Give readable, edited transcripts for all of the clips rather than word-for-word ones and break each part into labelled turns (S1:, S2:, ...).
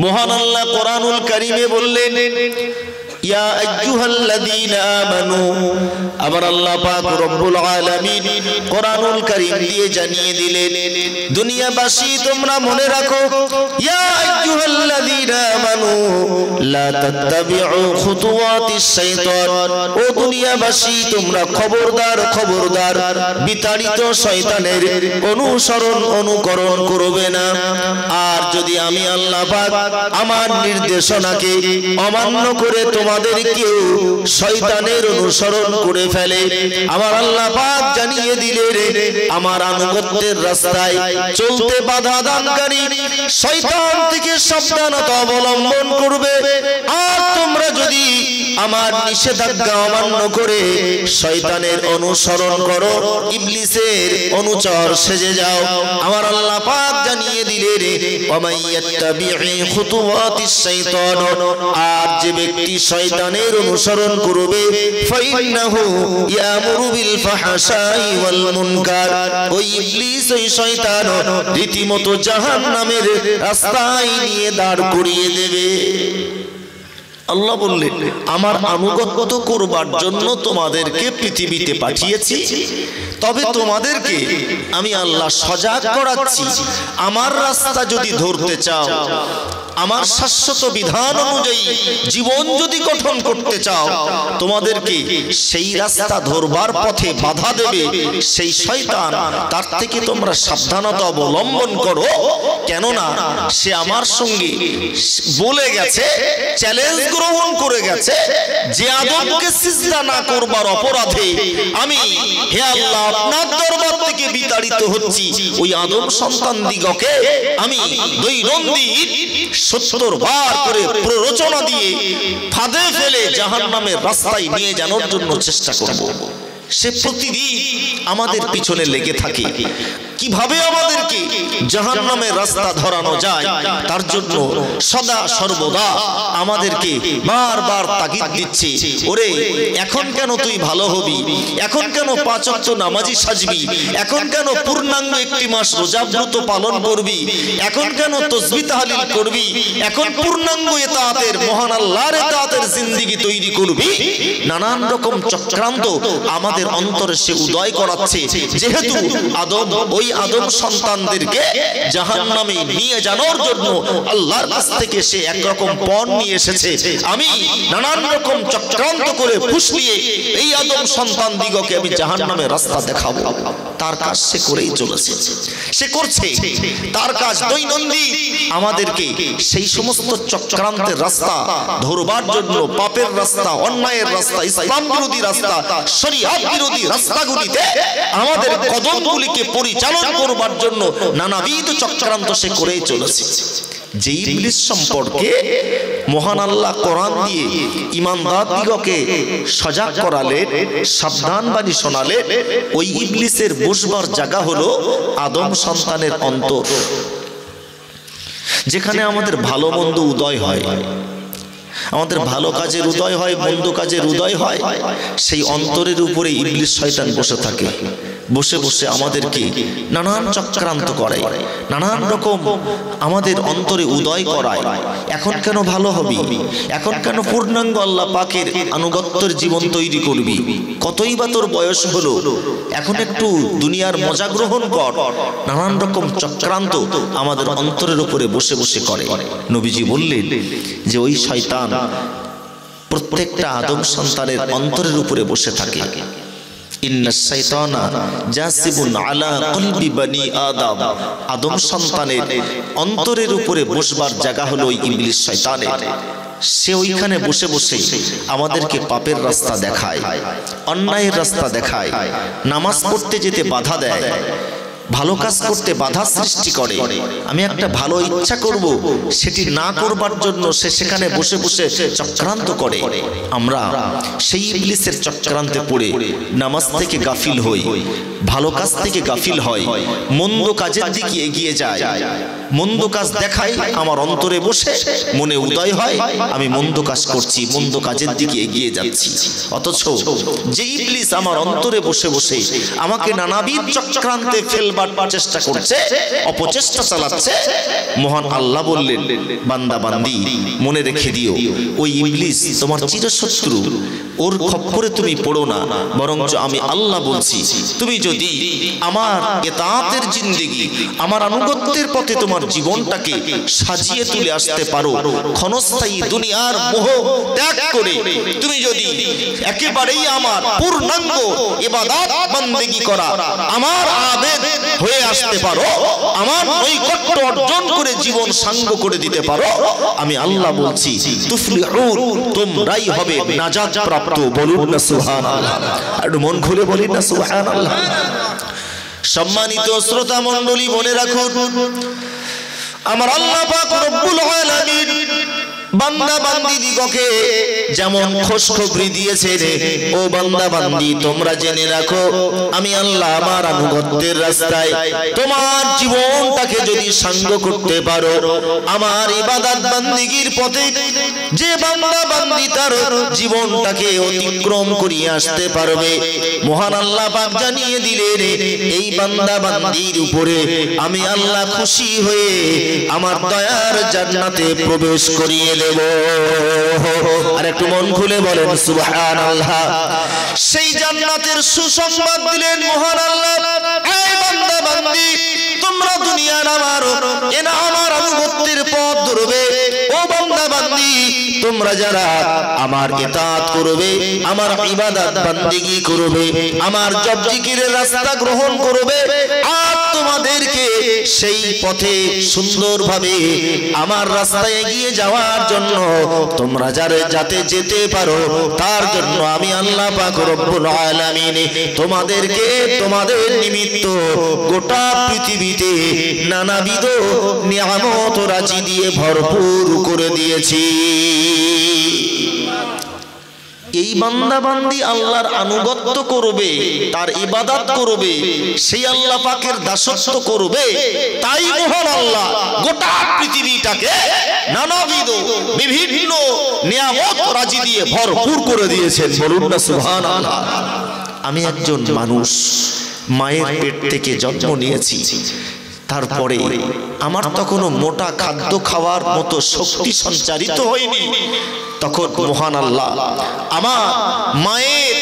S1: মহান আল্লাহ কোরআনুল কারীমে বললেন, ইয়া আইয়ুহাল্লাযীনা আমানু, আমার আল্লাহ পাক রব্বুল আলামিন কোরআনুল কারীম দিয়ে জানিয়ে দিলেন, দুনিয়াবাসী তোমরা মনে রাখো, ইয়া আইয়ুহাল্লাযীনা আমানু লা তাত্তাবিউ খুতুওয়াতিশ শাইতান, ও দুনিয়াবাসী তোমরা খবরদার খবরদার বিতাড়িত শয়তানের অনুকরণ করবে না। আর যদি আমি আল্লাহ পাক আমার নির্দেশনাকে অমান্য করে তোমাদের কেউ শয়তানের অনুসরণ করে ফেলে, আমার আল্লাহ পাক জানিয়ে দিলেন, আমার আনুগত্যের রাস্তায় চলতে বাধা দানকারী শয়তান থেকে সাবধানতা অবলম্বন করবে। আর তোমরা যদি আমার নিষেধাজ্ঞা অমান্য করে শয়তানের অনুসরণ করো, ইবলিসের অনুচর সেজে যাও, আমার আল্লাহ পাক জানিয়ে দিলেন, ওয়ামাইয়াত্তাবিউ খুতুওয়াতিশ শাইতান, আর যে ব্যক্তি শয়তানের অনুসরণ করবে, ফাইন্নাহু ইয়ামুরু বিল ফাহশাই ওয়াল মুনকার, ওই ইবলিস ওই শয়তান রীতিমতো জাহান্নামের রাস্তায় নিয়ে দাঁড় করিয়ে দেবে। আল্লাহ বললেন, আমার আনুগত্য করবার জন্য তোমাদেরকে পৃথিবীতে পাঠিয়েছি, তবে তোমাদেরকে আমি আল্লাহ সজাগ করাচ্ছি। আমার রাস্তা যদি ধরতে চাও, আমার শাশ্বত বিধান অনুযায়ী জীবন যদি গঠন করতে চাও, তোমাদেরকে সেই রাস্তা ধরবার পথে বাধা দেবে সেই শয়তান, তার থেকে তোমরা সাবধানতা অবলম্বন করো। কেননা সে আমার সঙ্গে বলে গেছে, চ্যালেঞ্জ গ্রহণ করে গেছে, যে আদমকে সিজদা না করবার অপরাধে আমি হে আল্লাহ আপনার দরবার থেকে বিতাড়িত হচ্ছি, ওই আদম সন্তান দিগকে আমি দৈনন্দিন 70 বার করে প্ররোচনা দিয়ে ফাঁদে ফেলে জাহান্নামের রাস্তায় নিয়ে যাওয়ার জন্য চেষ্টা করব। সে প্রতিদিন আমাদের পিছনে লেগে থাকে, কিভাবে আমাদেরকে জাহান্নামের রাস্তা ধরানো যায় তার জন্য সদা সর্বদা আমাদেরকে বারবার তাগিদ দিচ্ছে, ওরে এখন কেন তুই ভালো হবি, এখন কেন 5 ওয়াক্ত নামাজি সাজবি, এখন কেন পূর্ণাঙ্গ একটি মাস রোজা ব্রত পালন করবি, এখন কেন তাসবিহ তাহলিল করবি, এখন পূর্ণাঙ্গ ইতাআতের মহান আল্লাহর ইতাআতের জিন্দেগি তৈরি করবি। নানান রকম চক্রান্ত আমাদের অন্তরে সে উদয় করাচ্ছে, যেহেতু আদম ওই আদম সন্তানদেরকে জাহান্নামে নিয়ে যাওয়ার জন্য আল্লাহর কাছ থেকে সে একরকম পণ নিয়ে এসেছে। আমি নানান রকম চক্রান্ত করে ফুসলিয়ে এই আদম সন্তান দিগকে আমি জাহান্নামের রাস্তা দেখাবো। তার কাজ সে করেই চলেছে, সে করছে তার কাজ দৈনন্দিন আমাদেরকে সেই সমস্ত চক্রান্তের রাস্তা ধরবার জন্য, পাপের রাস্তা, অন্যায়ের রাস্তা, ইসলাম বিরোধী রাস্তা, শরীয়ত বিরোধী রাস্তাগুলিতে আমাদের কদমগুলিকে পরিচালনা করবার জন্য নানাবিধ চক্রান্ত সে করেই চলেছে। যে ইবলিস সম্পর্কে মহান আল্লাহ কোরআন দিয়ে ঈমানদার দিগকে সজাগ করালেন, সাবধান বাণী শোনালেন, ওই ইবলিসের বসবার জায়গা হলো আদম সন্তানের অন্তর, যেখানে আমাদের ভালো মন্দ উদয় হয়, আমাদের ভালো কাজের উদয় হয়, মন্দ কাজের উদয় হয়। সেই অন্তরের উপরে ইবলিস শয়তান বসে থাকে, বসে বসে আমাদেরকে নানান চক্রান্ত করায়, নানান রকম আমাদের অন্তরে উদয় করায়। এখন কেন ভালো হবি, এখন কেন পূর্ণাঙ্গ আল্লাহ পাকের আনুগত্যের জীবন তৈরি করবি, কতই বা তোর বয়স হলো, এখন একটু দুনিয়ার মজা গ্রহণ কর। নানান রকম চক্রান্ত আমাদের অন্তরের উপরে বসে বসে করে। নবীজি বললেন যে ওই শয়তান প্রত্যেকটা আদম সন্তানের অন্তরের উপরে বসে থাকে। ইন্নাশ শাইতানা জাসিবুন আলা কলবি বনি আদম, আদম সন্তানের অন্তরের উপরে বসবার জায়গা হলো ওই ইবলিস শয়তানের। সে ওইখানে বসে বসে আমাদেরকে পাপের রাস্তা দেখায়, অন্যায়ের রাস্তা দেখায়, নামাজ পড়তে যেতে বাধা দেয়, ভালো কাজ করতে বাধা সৃষ্টি করে। আমি একটা ভালো ইচ্ছা করব, সেটি না করবার জন্য সে সেখানে বসে বসে চক্রান্ত করে। আমরা সেই ইবলিসের চক্রান্তে পড়ে নামাজ থেকে গাফিল হই, ভালো কাজ থেকে গাফিল হয়, মন্দ কাজের দিকে এগিয়ে যায়। মন্দ কাজ দেখায়, আমার অন্তরে বসে মনে উদয় হয় আমি মন্দ কাজ করছি, মন্দ কাজের দিকে এগিয়ে যাচ্ছি। অথচ যে ইবলিস আমার অন্তরে বসে বসে আমাকে নানাবিধ চক্রান্তে ফেলবার চেষ্টা করছে, অপচেষ্টা চালাচ্ছে, মহান আল্লাহ বললেন, বান্দা বান্দি মনে রেখে দিও, ওই ইবলিস তোমার চিরশত্রু, ওর খপ্পরে তুমি পড়ো না, বরঞ্চ আমি আল্লাহ বলছি তুমি যদি আমার ইতাআতের জিন্দেগি, আমার আনুগত্যের পথে তোমার জীবনটাকে সাজিয়ে তুলে আসতে পারো, ক্ষণস্থায়ী দুনিয়ার মোহ ত্যাগ করে তুমি যদি একেবারেই আমার পূর্ণাঙ্গ ইবাদত বান্দেগি করা, আমার আবেদ হয়ে আসতে পারো, আমার নৈকট্য অর্জন করে জীবন সাঙ্গ করে দিতে পারো, আমি আল্লাহ বলছি তুফলিহুন, তোমরাই হবে নাজাত প্রাপ্ত। বলুন না সুবহানাল্লাহ, একটু মন খুলে বলুন না সুবহানাল্লাহ। সম্মানিত শ্রোতা মণ্ডলী, মনে রাখুন আমার আল্লাহ পাক রব্বুল আলামিন বান্দা বান্দি দিগকে যেমন খুশখবরি দিয়েছে, ও বান্দা বান্দি তোমরা জেনে রাখো, আমি আল্লাহ আমার আনুগত্যের রাস্তায় তোমার জীবনটাকে যদি সাঙ্গ করতে পারো, আমার ইবাদত বান্দিগির পথে যে বান্দা বান্দি তার জীবনটাকে অতিক্রম করিয়ে আসতে পারবে, মহান আল্লাহ পাক জানিয়ে দিলেন এই বান্দা বান্দির উপরে আমি আল্লাহ খুশি হয়ে আমার দয়ার জান্নাতে প্রবেশ করিয়ে দেব। আর একটু মন খুলে বলেন সুবহানাল্লাহ। সেই জান্নাতের সুসংবাদ দিলেন মহান আল্লাহ, এই বান্দা বান্দি তোমরা দুনিয়ার আমার আনুগত্যের পথ ধরবে, ও বান্দা বান্দি তোমরা যারা আমার ইতাআত করবে, আমার ইবাদত বান্দেগি করবে, আমার জপ জিকিরের রাস্তা গ্রহণ করবে, আর তোমাদেরকে সেই পথে সুন্দরভাবে আমার রাস্তায় এগিয়ে যাওয়ার জন্য তোমরা যাতে যেতে পারো, তার জন্য আমি আল্লাহ পাক রব্বুল আলামিন তোমাদেরকে তোমাদের নিমিত্ত গোটা পৃথিবীতে নানাবিধ নিয়ামত রাজি দিয়ে ভরপুর করে দিয়েছি। এই বান্দা বান্দি আল্লাহর আনুগত্য করবে, তার ইবাদত করবে, সেই আল্লাহ পাকের দাসত্ব করবে, তাই মহান আল্লাহ গোটা পৃথিবীটাকে নানাবিধ বিভিন্ন নিয়ামত রাজি দিয়ে ভরপুর করে দিয়েছেন। বলুন না সুবহানাল্লাহ। আমি একজন মানুষ, মায়ের পেট থেকে জন্ম নিয়েছি, তারপরে আমার তখনও মোটা খাদ্য খাওয়ার মতো শক্তি সঞ্চারিত হয়নি, তখন মহান আল্লাহ আমার মায়ের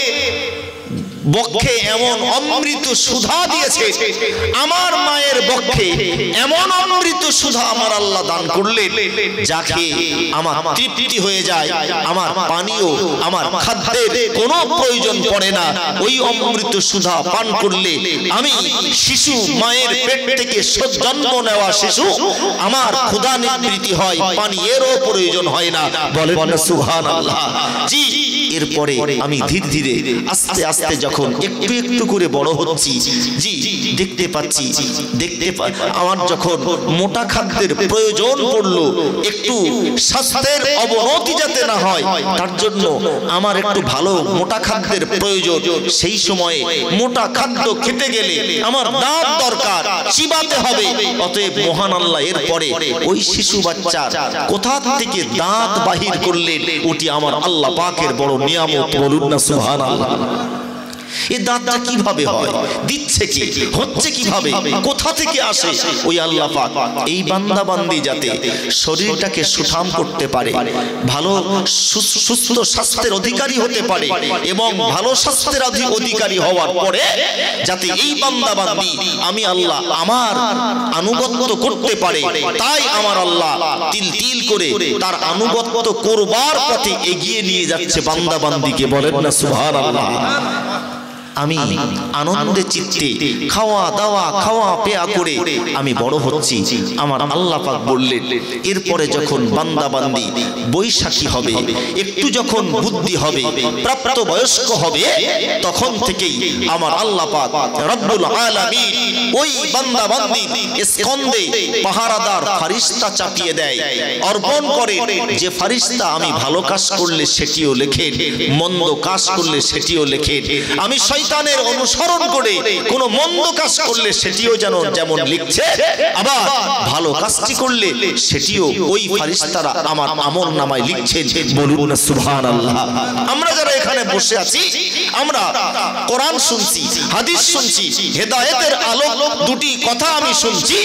S1: বক্ষে এমন অমৃত সুধা দিয়েছে, আমার মায়ের বক্ষে এমন অমৃত সুধা আমার আল্লাহ দান করলেন, যাকে আমার তৃপ্তি হয়ে যায়, আমার পানীয় আমার খাদ্যের কোনো প্রয়োজন পড়ে না। ওই অমৃত সুধা পান করলে আমি শিশু, মায়ের পেট থেকে জন্ম নেওয়া শিশু, আমার ক্ষুধা নিবৃত্তি হয়, পানীয়েরও প্রয়োজন হয় না। বলেন না সুবহানাল্লাহ। জি, এরপরে আমি ধীরে ধীরে আস্তে আস্তে যখন একটু একটু করে বড় হচ্ছি, জি দেখতে পাচ্ছি, আমার যখন মোটা খাদ্যের প্রয়োজন পড়লো, একটু স্বাস্থ্যের অবনতি যাতে না হয় তার জন্য আমার একটু ভালো মোটা খাদ্যের প্রয়োজন, সেই সময়ে মোটা খাদ্য খেতে গেলে আমার দাঁত দরকার, চিবাতে হবে। অতএব মহান আল্লাহ এরপরে ওই শিশু বাচ্চার কোথা থেকে দাঁত বাহির করলেন, ওটি আমার আল্লাহ পাকের বড় নিয়ামত। বলুন না সুবহানাল্লাহ। এই দাঁতটা কিভাবে হয়, দিচ্ছে কি, হচ্ছে কিভাবে, কোথা থেকে আসে? ওই আল্লাহ পাক এই বান্দা বান্দি যাতে শরীরটাকে সুঠাম করতে পারে, ভালো সুস্থ স্বাস্থ্যের অধিকারী হতে পারে, এবং ভালো স্বাস্থ্যের অধিকারী হওয়ার পরে যাতে এই বান্দা বান্দি আমি আল্লাহ আমার আনুগত্য করতে পারে, তাই আমার আল্লাহ তিল তিল করে তার আনুগত্য করবার পথে এগিয়ে নিয়ে যাচ্ছে বান্দা বান্দিকে। বলেন না সুবহানাল্লাহ। আমি আনন্দে চিত্তে খাওয়া দাওয়া খাওয়া পেয়া করে আমি বড় হচ্ছি। আমার আল্লাহ পাক বললেন, এরপরে যখন বান্দা বান্দি বৈশাখী হবে, একটু যখন বুদ্ধি হবে, প্রাপ্ত বয়স্ক হবে, তখন থেকেই আমার আল্লাহ পাক রব্বুল আলামিন ওই বান্দা বান্দি স্কন্ধে পাহারাদার ফারিস্তা চাপিয়ে দেয়, অর্পণ করে, যে ফারিস্তা আমি ভালো কাজ করলে সেটিও লেখেন, মন্দ কাজ করলে সেটিও লেখেন। আমি শয়তানের অনুসরণ করে কোন মন্দ কাজ করলে সেটিও যেমন লিখছে, আবার ভালো কাজটি করলে সেটিও ওই ফেরেশতারা আমার আমলনামায় লিখছেন। বলুন না সুবহানাল্লাহ। আমরা যারা এখানে বসে আছি, আমরা কোরআন শুনছি, হাদিস শুনছি, হেদায়েতের আলোক দুটি কথা আমি শুনছি।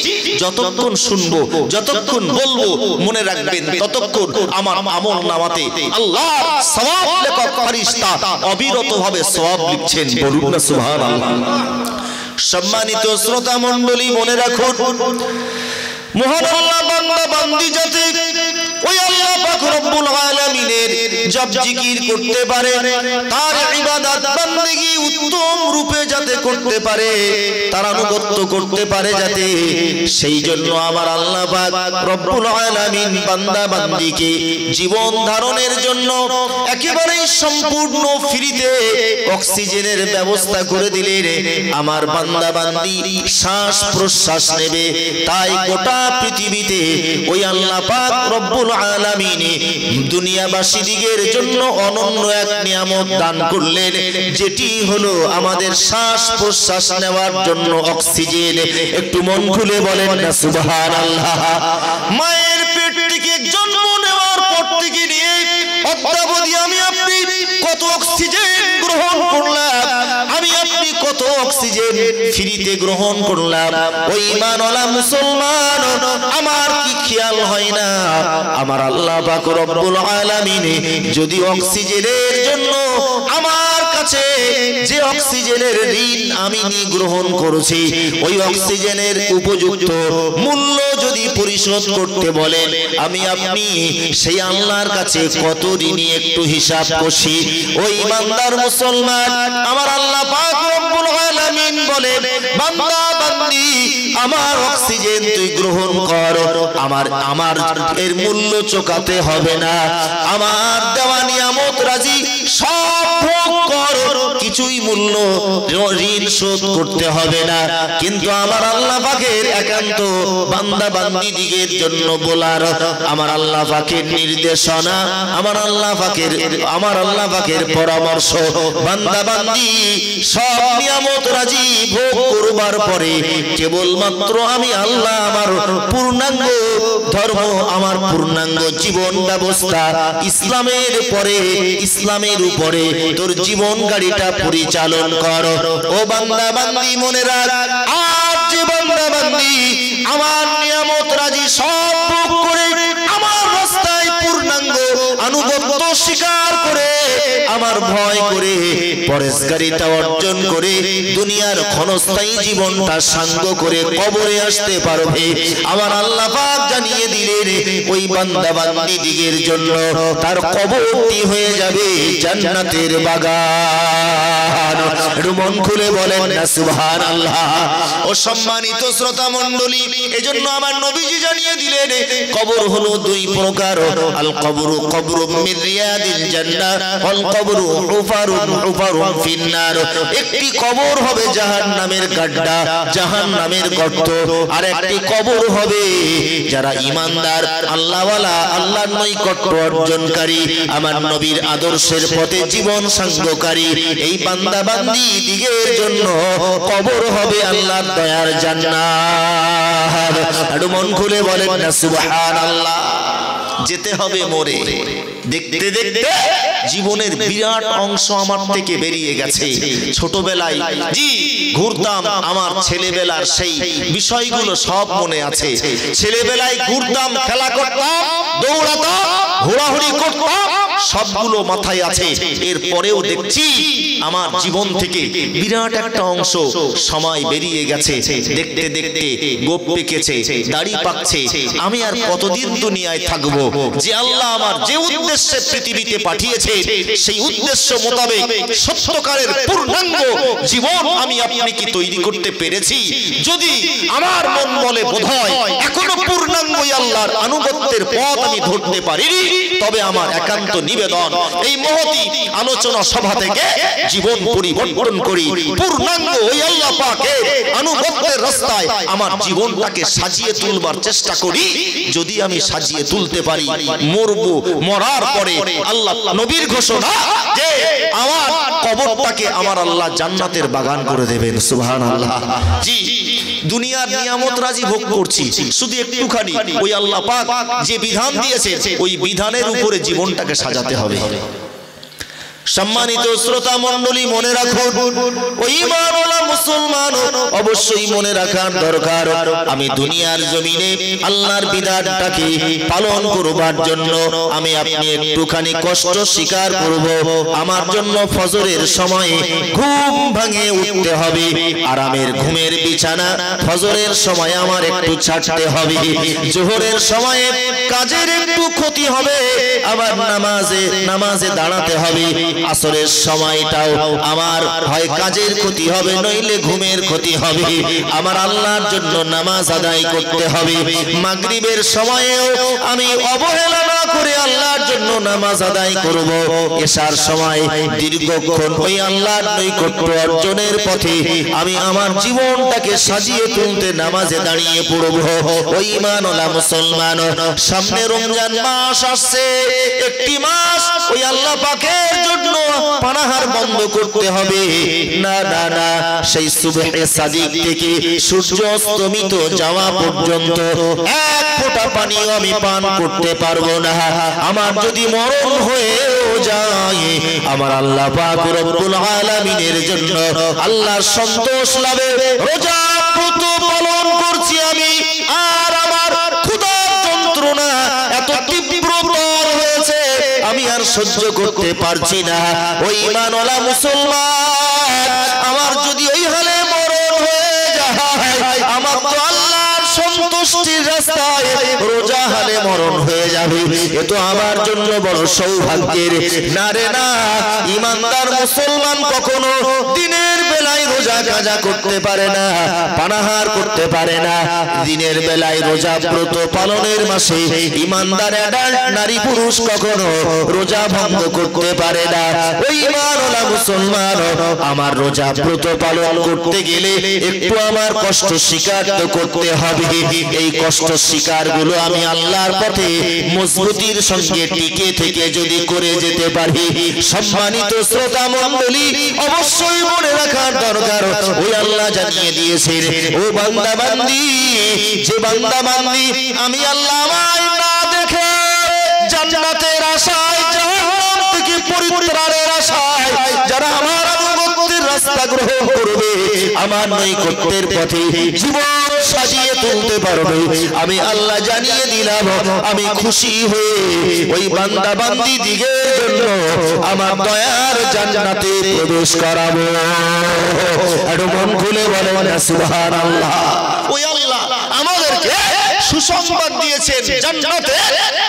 S1: যতক্ষণ শুনবো, যতক্ষণ বলবো, মনে রাখবেন ততক্ষণ আমার আমলনামাতে আল্লাহর সওয়াব লেখক ফেরেশতা অবিরতভাবে সওয়াব লিখছেন। বলুন না সুবহানাল্লাহ। সম্মানিত শ্রোতা মণ্ডলী, মনে রাখুন, মহান আল্লাহ বান্দা বান্দি যাতে ওই আল্লাহ পাক রব্বুল আলামিনের জপ জিকির করতে পারে, তার ইবাদত বান্দেগী উত্তম রূপে যাতে করতে পারে, তার আনুগত্য করতে পারে যাতে, সেই জন্য আমার আল্লাহ পাক রব্বুল আলামিন বান্দা বান্দিকে জীবন ধারণের জন্য একেবারেই সম্পূর্ণ ফ্রিতে অক্সিজেনের ব্যবস্থা করে দিলেন। আমার বান্দা বান্দি শ্বাস প্রশ্বাস নেবে, তাই গোটা পৃথিবীতে ওই আল্লাহ পাক রব্বুল আলামিন দুনিয়াবাসীদের জন্য অনন্য এক নিয়ামত দান করলেন, যেটি হলো আমাদের শ্বাস প্রশ্বাস নেওয়ার জন্য অক্সিজেন। একটু মন খুলে বলেন না সুবহানাল্লাহ। মায়ের পেট থেকে জন্ম নেওয়ার পর থেকে নিয়ে অদ্যাবধি আমি আপনি কত অক্সিজেন গ্রহণ করলাম, আমি আপনি কত অক্সিজেন ফ্রিতে গ্রহণ করলাম। ওই ঈমানওয়ালা মুসলমান, আমার কি খেয়াল হয় না আমার আল্লাহ পাক রব্বুল আলামিন যদি অক্সিজেনের জন্য আমার কাছে যে অক্সিজেনের ঋণ আমি গ্রহণ করেছি, ওই অক্সিজেনের উপযুক্ত মূল্য যদি পরিশোধ করতে বলেন, আমি আপনি সেই আল্লাহর কাছে কত ঋণী একটু হিসাব কষি। ওই বান্দার মুসলমান, আমার আল্লাহ পাক রব্বুল আলামিন বলেন, বান্দা বান্দি আমার অক্সিজেন তুই গ্রহণ কর, আমার এর মূল্য চোকাতে হবে না, আমার দেওয়া নিয়ামত রাজি সব ভোগ কর, কিছুই মূল্য ঋণ শোধ করতে হবে না। কিন্তু আমার আল্লাহ পাকের একান্ত বান্দা বান্দি দিগের জন্য বলার, আমার আল্লাহ পাকের নির্দেশনা, আমার আল্লাহ পাকের পরামর্শ, বান্দা বান্দি সব নিয়ামত রাজি ভোগ করবার পরে কেবলমাত্র আমি আল্লাহ আমার পূর্ণাঙ্গ ধর্ম, আমার পূর্ণাঙ্গ জীবন ব্যবস্থা ইসলামের উপরে তোর জীবন গাড়িটা পরিচালন কর। ও বান্দা বান্দি মনে রাখ, আর যে বান্দা বান্দি আমার নিয়ামত রাজি সব ভোগ করে আমার রাস্তায় পূর্ণাঙ্গ আনুগত্য স্বীকার করে, আমার ভয় করে পরেশকারিতা অর্জন করে দুনিয়ার ক্ষণস্থায়ী জীবনটা সাঙ্গ করে কবরে আসতে পারবে, আমার আল্লাহ পাক জানিয়ে দিলেন ওই বান্দা বান্দি দিগের জন্য তার কবরটি হয়ে যাবে জান্নাতের বাগান। মন খুলে বলেন না সুবহানাল্লাহ। ও সম্মানিত শ্রোতা মণ্ডলী, এজন্য আমার নবীজি জানিয়ে দিলেন কবর হলো দুই প্রকার, আল কবরু কবরুম মিন রিয়াদিল জান্নাহ ওয়াল কবরু হুফারুন ফিন্নার। একটি কবর হবে জাহান্নামের গাড্ডা, জাহান্নামের গর্ত, আর একটি কবর হবে যারা ঈমানদার, আল্লাহওয়ালা, আল্লাহর নৈকট্য অর্জনকারী, আমার নবীর আদর্শের পথে জীবন সাঙ্গকারী, এই বান্দা বান্দি দিগের জন্য কবর হবে আল্লাহর দয়ার জান্নাত। একটু মন খুলে বলেন না সুবহানাল্লাহ। যেতে হবে মরে, দেখতে দেখতে জীবনের বিরাট অংশ আমার থেকে বেরিয়ে গেছে। ছোটবেলায় জি ঘুরতাম, আমার ছেলেবেলার সেই বিষয়গুলো সব মনে আছে। ছেলেবেলায় ঘুরতাম, খেলা করতাম, দৌড়াতাম, ঘোরাঘুরি করতাম, সবগুলো মাথায় আছে। এরপরেও দেখছি আমার জীবন থেকে বিরাট একটা অংশ সময় বেরিয়ে গেছে। দেখতে দেখতে গোপ পেকেছে, দাড়ি পাকছে। আমি আর কতদিন দুনিয়ায় থাকবো? যে আল্লাহ আমার যে উদ্দেশ্যে পৃথিবীতে পাঠিয়েছে, সেই উদ্দেশ্য মোতাবেক সত্যকারের পূর্ণাঙ্গ জীবন আমি আপনি কি তৈরি করতে পেরেছি? যদি আমার মন বলে বোধহয় এখনো পূর্ণাঙ্গ আল্লাহর আনুগত্যের পথ আমি ধরতে পারিনি, তবে আমার একান্ত নিবেদন, এই মহতি আলোচনা সভা থেকে জীবন পরিবর্তন করি, পূর্ণাঙ্গ ওই আল্লাহ পাকের আনুগত্যের রাস্তায় আমার জীবনটাকে সাজিয়ে তুলবার চেষ্টা করি। যদি আমি সাজিয়ে তুলতে পারি, মরবো, মরার পরে আল্লাহ নবীর ঘোষণা যে আমার কবরটাকে আমার আল্লাহ জান্নাতের বাগান করে দেবেন। সুবহানাল্লাহ। জি, দুনিয়ার নিয়ামত রাজি ভোগ করছি, শুধু একটুখানি ওই আল্লাহ পাক যে বিধান দিয়েছে ওই বিধানের উপরে জীবনটাকে সাজাতে হবে। সম্মানিত শ্রোতা মণ্ডলী, মনে রাখুন, ওই ঈমানওয়ালা মুসলমান অবশ্যই মনে রাখার দরকার, আমি দুনিয়ার জমিনে আল্লাহর বিধানটাকে পালন করবার জন্য আমি আপনি একটুখানি কষ্ট স্বীকার করব। আমার জন্য ফজরের সময়ে ঘুম ভাঙে উঠতে হবে, আরামের ঘুমের বিছানা ফজরের সময় আমার একটু ছাড়তে হবে, জোহরের সময়ে কাজের একটু ক্ষতি হবে, আবার নামাজে দাঁড়াতে হবে, আসরের সময়টাও আমার হয় কাজের ক্ষতি হবে নইলে ঘুমের ক্ষতি হবে, আমার আল্লাহর জন্য নামাজ আদায় করতে হবে, মাগরিবের সময়েও আমি অবহেলা না করে আল্লাহর জন্য নামাজ আদায় করব, এশার সময় দীর্ঘক্ষণ ওই আল্লাহর নৈকট্য অর্জনের পথে আমি আমার জীবনটাকে সাজিয়ে তুলতে নামাজে দাঁড়িয়ে পড়ব। ওই ঈমানওয়ালা মুসলমান, সামনে রমজান মাস আসছে, একটি মাস ওই আল্লাহ পাকের জন্য পানাহার বন্ধ করতে হবে। না না না, সেই সুবহে সাদিক থেকে সূর্য অস্তমিত যাওয়া পর্যন্ত এক ফোঁটা পানিও আমি পান করতে পারবো না। আমার যদি মরণ হয়েও যায়, আমার আল্লাহ পাক রব্বুল আলামিনের জন্য আল্লাহর সন্তোষ লাভে রোজা ব্রত পালন করছি আমি, আর আমার ক্ষুধার যন্ত্রণা এত তীব্রতর হয়েছে আমি আর সহ্য করতে পারছি না। ওই ঈমানওয়ালা মুসলমান, আমার যদি ওই হালে মরণ হয়ে যায়, আমার তো আল্লাহর সন্তুষ্টির রাস্তায় রোজা হালে মরণ হয়ে যাবে, এ তো আমার জন্য বড় সৌভাগ্যের। না রে না, ঈমানদার মুসলমান কখনো দিনের বেলায় রোজা কাজা করতে পারে না, পানাহার করতে পারে না। দিনের বেলায় রোজা ব্রত পালনের মাসে ঈমানদার অ্যাডাল্ট নারী পুরুষ কখনো রোজা ভঙ্গ করতে পারে না। ওই ঈমানওয়ালা মুসলমান, আমার রোজা ব্রত পালন করতে গেলে একটু আমার কষ্ট স্বীকার করতে হবে। এই কষ্ট স্বীকার গুলো আমি আল্লাহর পথে মজবুতির সঙ্গে টিকে থেকে যদি করে যেতে পারি, সম্মানিত শ্রোতা মণ্ডলী, অবশ্যই মনে রাখার দরকার, ওই আল্লাহ জানিয়ে দিয়েছেন, ও বান্দা বান্দি, যে বান্দা বান্দি আমি আল্লাহ আমায় না দেখে জান্নাতের আশায়, জাহান্নাম থেকে পরিত্রাণের আশায় যারা আমার আনুগত্যের রাস্তা গ্রহণ করবে, আমার নৈকট্যের পথে জীবন সাজিয়ে তুলতে পারবে, আমি আল্লাহ জানিয়ে দিলাম, আমি খুশি হয়ে ওই বান্দা বান্দি দিগের জন্য আমার দয়ার জান্নাতে প্রবেশ করাবো। একটু মন খুলে বলেন না সুবহানাল্লাহ। ওই আল্লাহ আমাদেরকে সুসংবাদ দিয়েছেন জান্নাতে,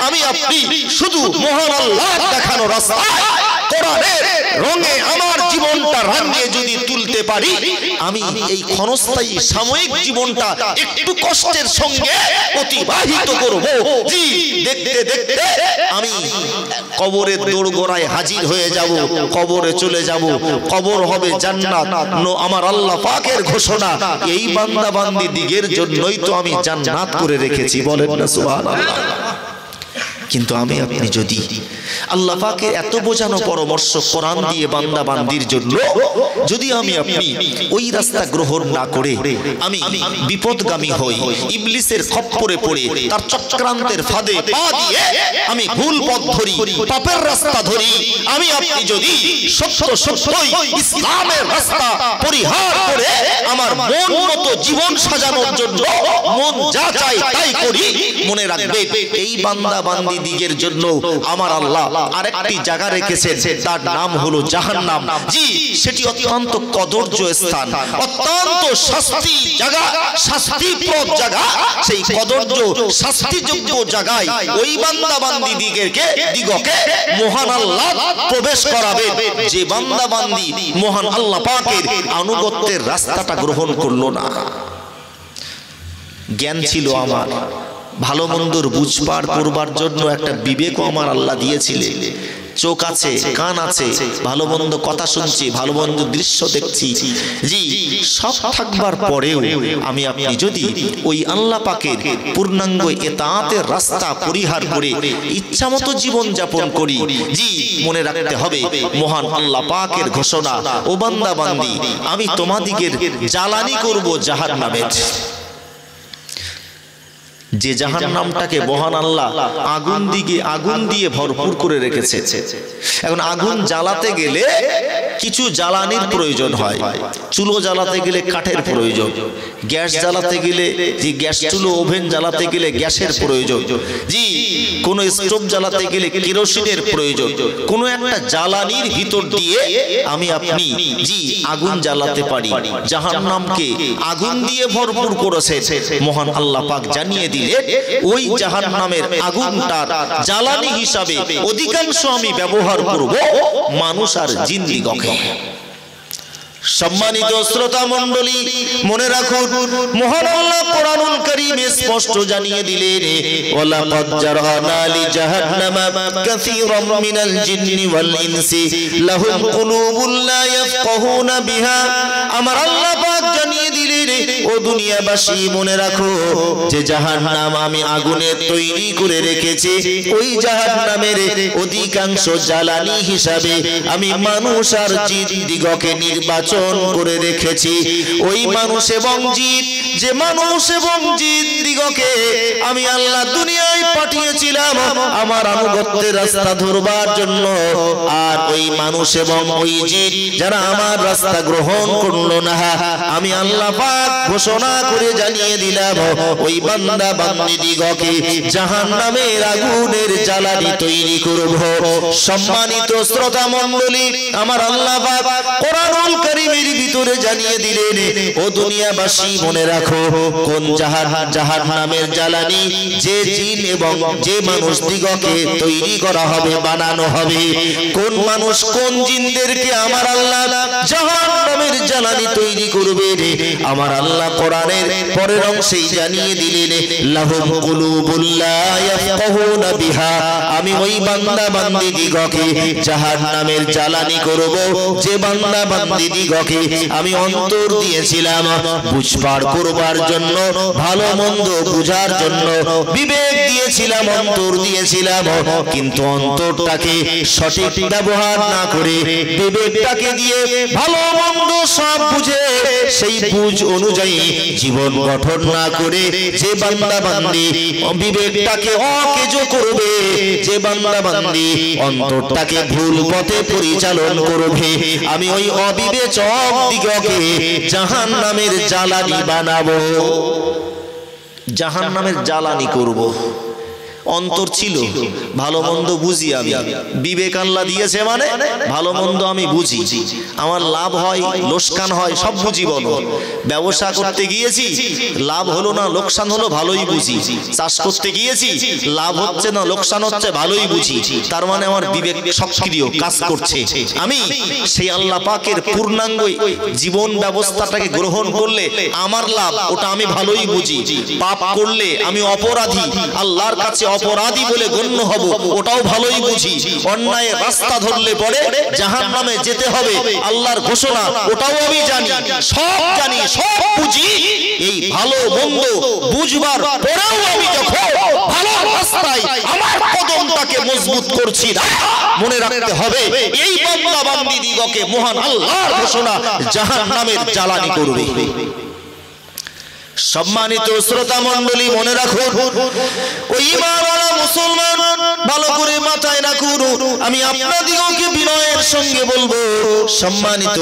S1: আমি আপনি শুধু মহান আল্লাহ দেখানো রাস্তায় কোরআনের রঙে আমার জীবনটা রাঙিয়ে যদি তুলতে পারি, আমি এই ক্ষণস্থায়ী সাময়িক জীবনটা একটু কষ্টের সঙ্গে অতিবাহিত করব। জি, দেখতে দেখতে আমি কবরের দোরগোড়ায় হাজির হয়ে যাব, কবরে চলে যাব, কবর হবে জান্নাত। আমার আল্লাহ পাকের ঘোষণা, এই বান্দা বান্দি দিগের জন্যই তো আমি জান্নাত করে রেখেছি, বলেন না সুবহানাল্লাহ। কিন্তু আমি আপনি যদি আল্লাহ পাকের এত বোঝানো পরামর্শ কোরআন দিয়ে বান্দা বান্দির জন্য যদি আমি আপনি ওই রাস্তা গ্রহণ না করে আমি বিপদগামী হই, ইবলিসের খপ্পরে পড়ে তার চক্রান্তের ফাঁদে পা দিয়ে আমি ভুল পথ ধরি, পাপের রাস্তা ধরি, আমি আপনি যদি সত্যই ইসলামের রাস্তা পরিহার করে আমার মন মতো জীবন সাজানোর জন্য মন যা চাই তাই করি, মনে রাখবে এই বান্দা বান্দি দিগের জন্য আমার আল্লাহ আরেকটি জায়গা রেখেছেন, তার নাম হলো জাহান্নাম। জি, সেটি অত্যন্ত কদর্য স্থান, অত্যন্ত শাস্তি জায়গা, শাস্তিপ্রদ জায়গা। সেই কদর্য শাস্তিযোগ্য জায়গায় ওই বান্দা বান্দি দিগকে মহান আল্লাহ প্রবেশ করাবে, যে বান্দা বান্দি মহান আল্লাহ পাকের আনুগত্যের রাস্তাটা গ্রহণ করলো না। জ্ঞান ছিল আমার, ভালো মন্দর বুঝপার করবার জন্য একটা বিবেকও আমার আল্লাহ দিয়েছিলেন, চোখ আছে, কান আছে, ভালো মন্দ কথা শুনছি, ভালো মন্দ দৃশ্য দেখছি, জি সব থাকবার পরেও আমি আপনি যদি ওই আল্লাহ পাকের পূর্ণাঙ্গ ইতাআতের রাস্তা পরিহার করে ইচ্ছামতো জীবন যাপন করি, জি মনে রাখতে হবে মহান আল্লাহ পাকের ঘোষণা, ও বান্দা বান্দি আমি তোমাদিগের জ্বালানি করব জাহান্নামের। যে জাহান্নামটাকে মহান আল্লাহ আগুন দিয়ে ভরপুর করে রেখেছে। এখন আগুন জ্বালাতে গেলে কিছু জ্বালানির প্রয়োজন হয়, চুলো জ্বালাতে গেলে কাঠের প্রয়োজন, গ্যাস জ্বালাতে গেলে যে গ্যাস চুলো ওভেন জ্বালাতে গেলে গ্যাসের প্রয়োজন, জি কোনো স্টোভ জ্বালাতে গেলে কেরোসিনের প্রয়োজন। কোনো একটা জ্বালানির ভিতর দিয়ে আমি আপনি জি আগুন জ্বালাতে পারি। জাহান্নামকে আগুন দিয়ে ভরপুর করেছে মহান আল্লাহ পাক জানিয়ে দিলেন ওই জাহান্নামের আগুনটার জ্বালানি হিসাবে অধিকাংশ আমি ব্যবহার করব মানুষ আর জিন্দিগকে। সম্মানিত শ্রোতা মণ্ডলী মনে রাখুন মহান আল্লাহ কোরআনুল কারীমে স্পষ্ট জানিয়ে দিলেন ওয়ালাকাদ জারআনা লি জাহান্নামা কাসীরাম মিনাল জিন্নি ওয়াল ইনসি লাহুম কুলুবুন লা ইয়াফকাহুনা বিহা। আমার আল্লাহ পাক জানিয়ে দিলেন ও দুনিয়াবাসী মনে রাখো যে জাহান্নাম আমি আগুনে তৈরি করে রেখেছি, ওই জাহান্নামের অধিকাংশ জ্বালানি হিসাবে আমি মানুষ আর জিন্দিগকে নির্বাচন করে রেখেছি। ওই মানুষ এবং জিন, যে মানুষ এবং জিন্দিগকে আমি আল্লাহ দুনিয়ায় পাঠিয়েছিলাম আমার আনুগত্যের রাস্তা ধরবার জন্য, আর ওই মানুষ এবং ওই জিন যারা আমার রাস্তা গ্রহণ করলো না, আমি আল্লাহ পাক ঘোষণা করে জানিয়ে দিলাম ওই বান্দা বান্দীদিগকে জাহান্নামের আগুনের জ্বালানি তৈরি করব। সম্মানিত শ্রোতা মণ্ডলী আমার আল্লাহ পাক কোরআনুল কারীমের ভিতরে জানিয়ে দিলেন ও দুনিয়াবাসী মনে রাখো কোন জাহান্নামের জ্বালানি যে জিন এবং যে মানুষ দিগকে তৈরি করা হবে, বানানো হবে, কোন মানুষ কোন জিনদেরকে আমার আল্লাহ জাহান্নামের জ্বালানি তৈরি করবে। আমার আল্লাহ কোরআনের পরের অংশেই জানিয়ে দিলেন লাহুম কুলুবুন লা ইয়াফকাহুনা বিহা, আমি ওই বান্দা বান্দীদিগকে জাহান্নামের জ্বালানি করব যে বান্দা বান্দীদিগকে আমি অন্তর দিয়েছিলাম বুঝবার করবার জন্য, ভালো মন্দ বুঝার জন্য, বিবেক দিয়েছিলাম, অন্তর দিয়েছিলাম, কিন্তু অন্তরটাকে সঠিক ব্যবহার না করে বিবেকটাকে দিয়ে ভালো মন্দ সব বুঝে সেই বুঝ অনুযায়ী জীবন গঠন না করে যে বান্দা বান্দি বিবেকটাকে অকেজো করবে, যে বান্দা বান্দি অন্তরটাকে ভুল পথে পরিচালন করবে, আমি ওই অবিবেচক দিগকে জাহান্নামের জ্বালানি বানাবো, জাহান্নামের জ্বালানি করব। অন্তর ছিল ভালো মন্দ বুঝি, আমি বিবেক আল্লাহ দিয়েছে মানে ভালো মন্দ আমি বুঝি, আমার লাভ হয় লোকসান হয় সব বুঝি। বলো ব্যবসা করতে গিয়েছি লাভ হলো না লোকসান হলো ভালোই বুঝি, চাষ করতে গিয়েছি লাভ হচ্ছে না লোকসান হচ্ছে ভালোই বুঝি, তার মানে আমার বিবেক সক্রিয় কাজ করছে। আমি সেই আল্লাহ পাকের পূর্ণাঙ্গ জীবন ব্যবস্থাটাকে গ্রহণ করলে আমার লাভ ওটা আমি ভালোই বুঝি, পাপ করলে আমি অপরাধী, আল্লাহর কাছে অপরাধী বলে গণ্য হব ওটাও ভালোই বুঝি, অন্যায় রাস্তা ধরলে পরে জাহান্নামে যেতে হবে আল্লাহর ঘোষণা ওটাও আমি জানি, সব জানি সব বুঝি। এই ভালো মন্দ বুঝবার পরেও আমি যখন ভালো রাস্তায় আমার কদমটাকে মজবুত করছি না, মনে রাখতে হবে এই বান্দা বান্দীদিগকে মহান আল্লাহর ঘোষণা জাহান্নামের জ্বালানি করবে। সম্মানিত শ্রোতা মণ্ডলী মনে রাখুন ওই ঈমানওয়ালা মুসলমান ভালো করে মাথায় রাখুন, আমি আপনাদিগকে বিনয়ের সঙ্গে বলবো সম্মানিত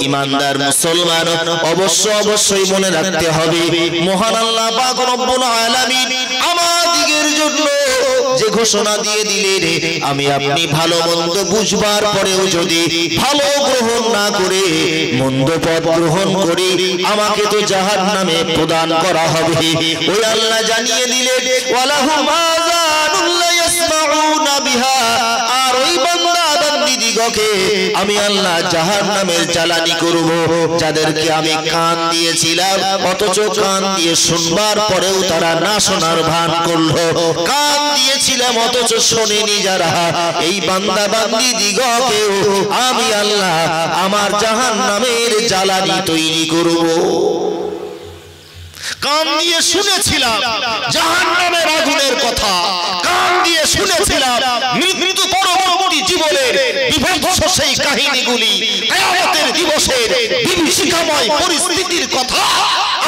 S1: ঈমানদার মুসলমান অবশ্যই মনে রাখতে হবে মহান আল্লাহ পাক রব্বুল আলামিন আমাদিগের জন্য যে ঘোষণা দিয়ে দিলেন আমি আপনি ভালো মন্দ বুঝবার পরেও যদি ভালো গ্রহণ না করে মন্দ পথ গ্রহণ করি আমাকে তো জাহান্নামে প্রদান করা হবে। ওই আল্লাহ জানিয়ে দিলেন ওয়ালাহুম আযানুন লা ইয়াসমাউনা বিহা, আর ওই বান্দা বান্দীদিগকে দিগকে আমি আল্লাহ জাহান্নামের জ্বালানি করব। যাদেরকে আমি কান দিয়েছিলাম অথচ কান দিয়ে শুনবার পরেও তারা না শোনার ভান করলো, কান দিয়েছিলাম অথচ শোনেনি যারা, এই বান্দা বান্দি দিগকেও আমি আল্লাহ আমার জাহান্নামের জ্বালানি তৈরি করব। কান দিয়ে শুনেছিলাম জাহান্নামের আগুনের কথা, কান দিয়ে শুনেছিলাম মৃত্যু পরবর্তী জীবনের বিভৎস সেই কাহিনীগুলি, কিয়ামতের দিবসের বিভীষিকাময় পরিস্থিতির কথা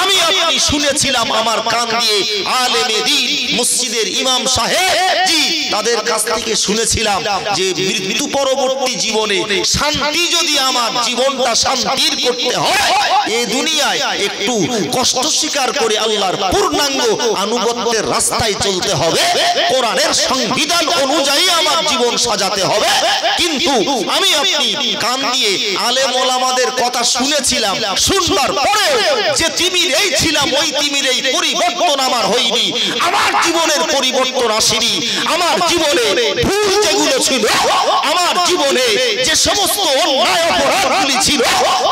S1: আমি আপনি শুনেছিলাম আমার কান দিয়ে। আলেমে দ্বীন মসজিদের ইমাম সাহেব জি তাদের কাছ থেকে শুনেছিলাম যে মৃত্যু পরবর্তী জীবনে শান্তি যদি আমার জীবনটা শান্তির করতে হয়, এই দুনিয়ায় একটু কষ্ট স্বীকার করে আল্লাহর পূর্ণাঙ্গ আনুগত্যের রাস্তায় চলতে হবে, কোরআনের সংবিধান অনুযায়ী আমার জীবন সাজাতে হবে। কিন্তু আমি আপনি কান দিয়ে আলেম ওলামাদের কথা শুনেছিলাম, শুনবার পরেও যে তিমিরেই ছিলাম ওই তিমিরেই পরিবর্তন আমার হয়নি, আমার জীবনের পরিবর্তন আসেনি। আমার জীবনে ভুল যেগুলো ছিল, আমার জীবনে যে সমস্ত অন্যায় অপরাধগুলি ছিল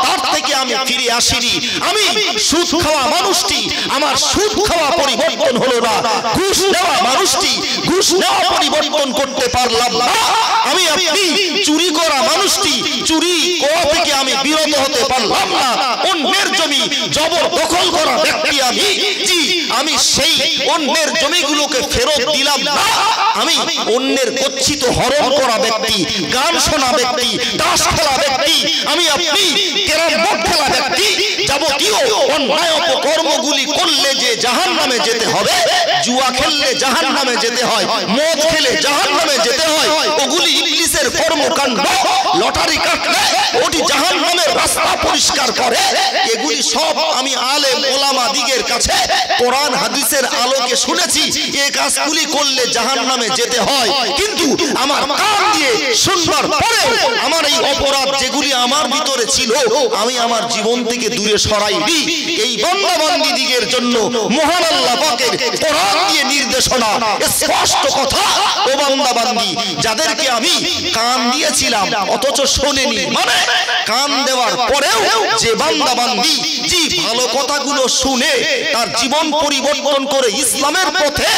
S1: তার থেকে আমি ফিরে আসিনি। আমি সুদ খাওয়া মানুষটি, আমার সুদ খাওয়া পরিবর্তন হলো না। ঘুষ নেওয়া মানুষটি, ঘুষ নেওয়া পরিবর্তন করতে পারলাম না। আমি আপনি চুরি করা মানুষটি, চুরি করা থেকে আমি বিরত হতে পারলাম না। অন্যের জমি জবরদখল করা ব্যক্তি আমি, জি আমি সেই অন্যের জমিগুলোকে ফেরত দিলাম না। আমি অন্যের গচ্ছিত হরণ করা ব্যক্তি, গান শোনা ব্যক্তি, তাস খেলা ব্যক্তি, আমি আপনি ক্যারাম বোর্ড খেলা ব্যক্তি, যাবতীয় অন্যায় অপকর্মগুলি করলে যে জাহান্নামে যেতে হবে, জুয়া খেললে জাহান্নামে যেতে হয়, মদ খেলে জাহান্নামে যেতে হয়, ওগুলি ইবলিসের কর্মকাণ্ড। লটারি কাটলে ওটি জাহান্নামের রাস্তা পরিষ্কার করে। এগুলি সব আমি আলেম ওলামা দিগের কাছে কোরআন হাদিসের আলোকে শুনেছি, এই কাজগুলি করলে জাহান্নামে যেতে হয়। কিন্তু আমার কান দিয়ে শুনবার পরে আমার এই অপরাধ যেগুলি আমার ভিতরে ছিল আমি আমার জীবন থেকে দূরে সরাইনি। এই বান্দা বান্দি দিগের জন্য মহান আল্লাহ পাকের কোরআন দিয়ে নির্দেশনা, স্পষ্ট কথা। ও বান্দা বান্দি যাদেরকে আমি কান দিয়েছিলাম অথচ শোনেনি, মানে কান দেওয়ার পরেও যে বান্দা বান্দি জি ভালো কথাগুলো শুনে তার জীবন পরিবর্তন করে ইসলামের পথে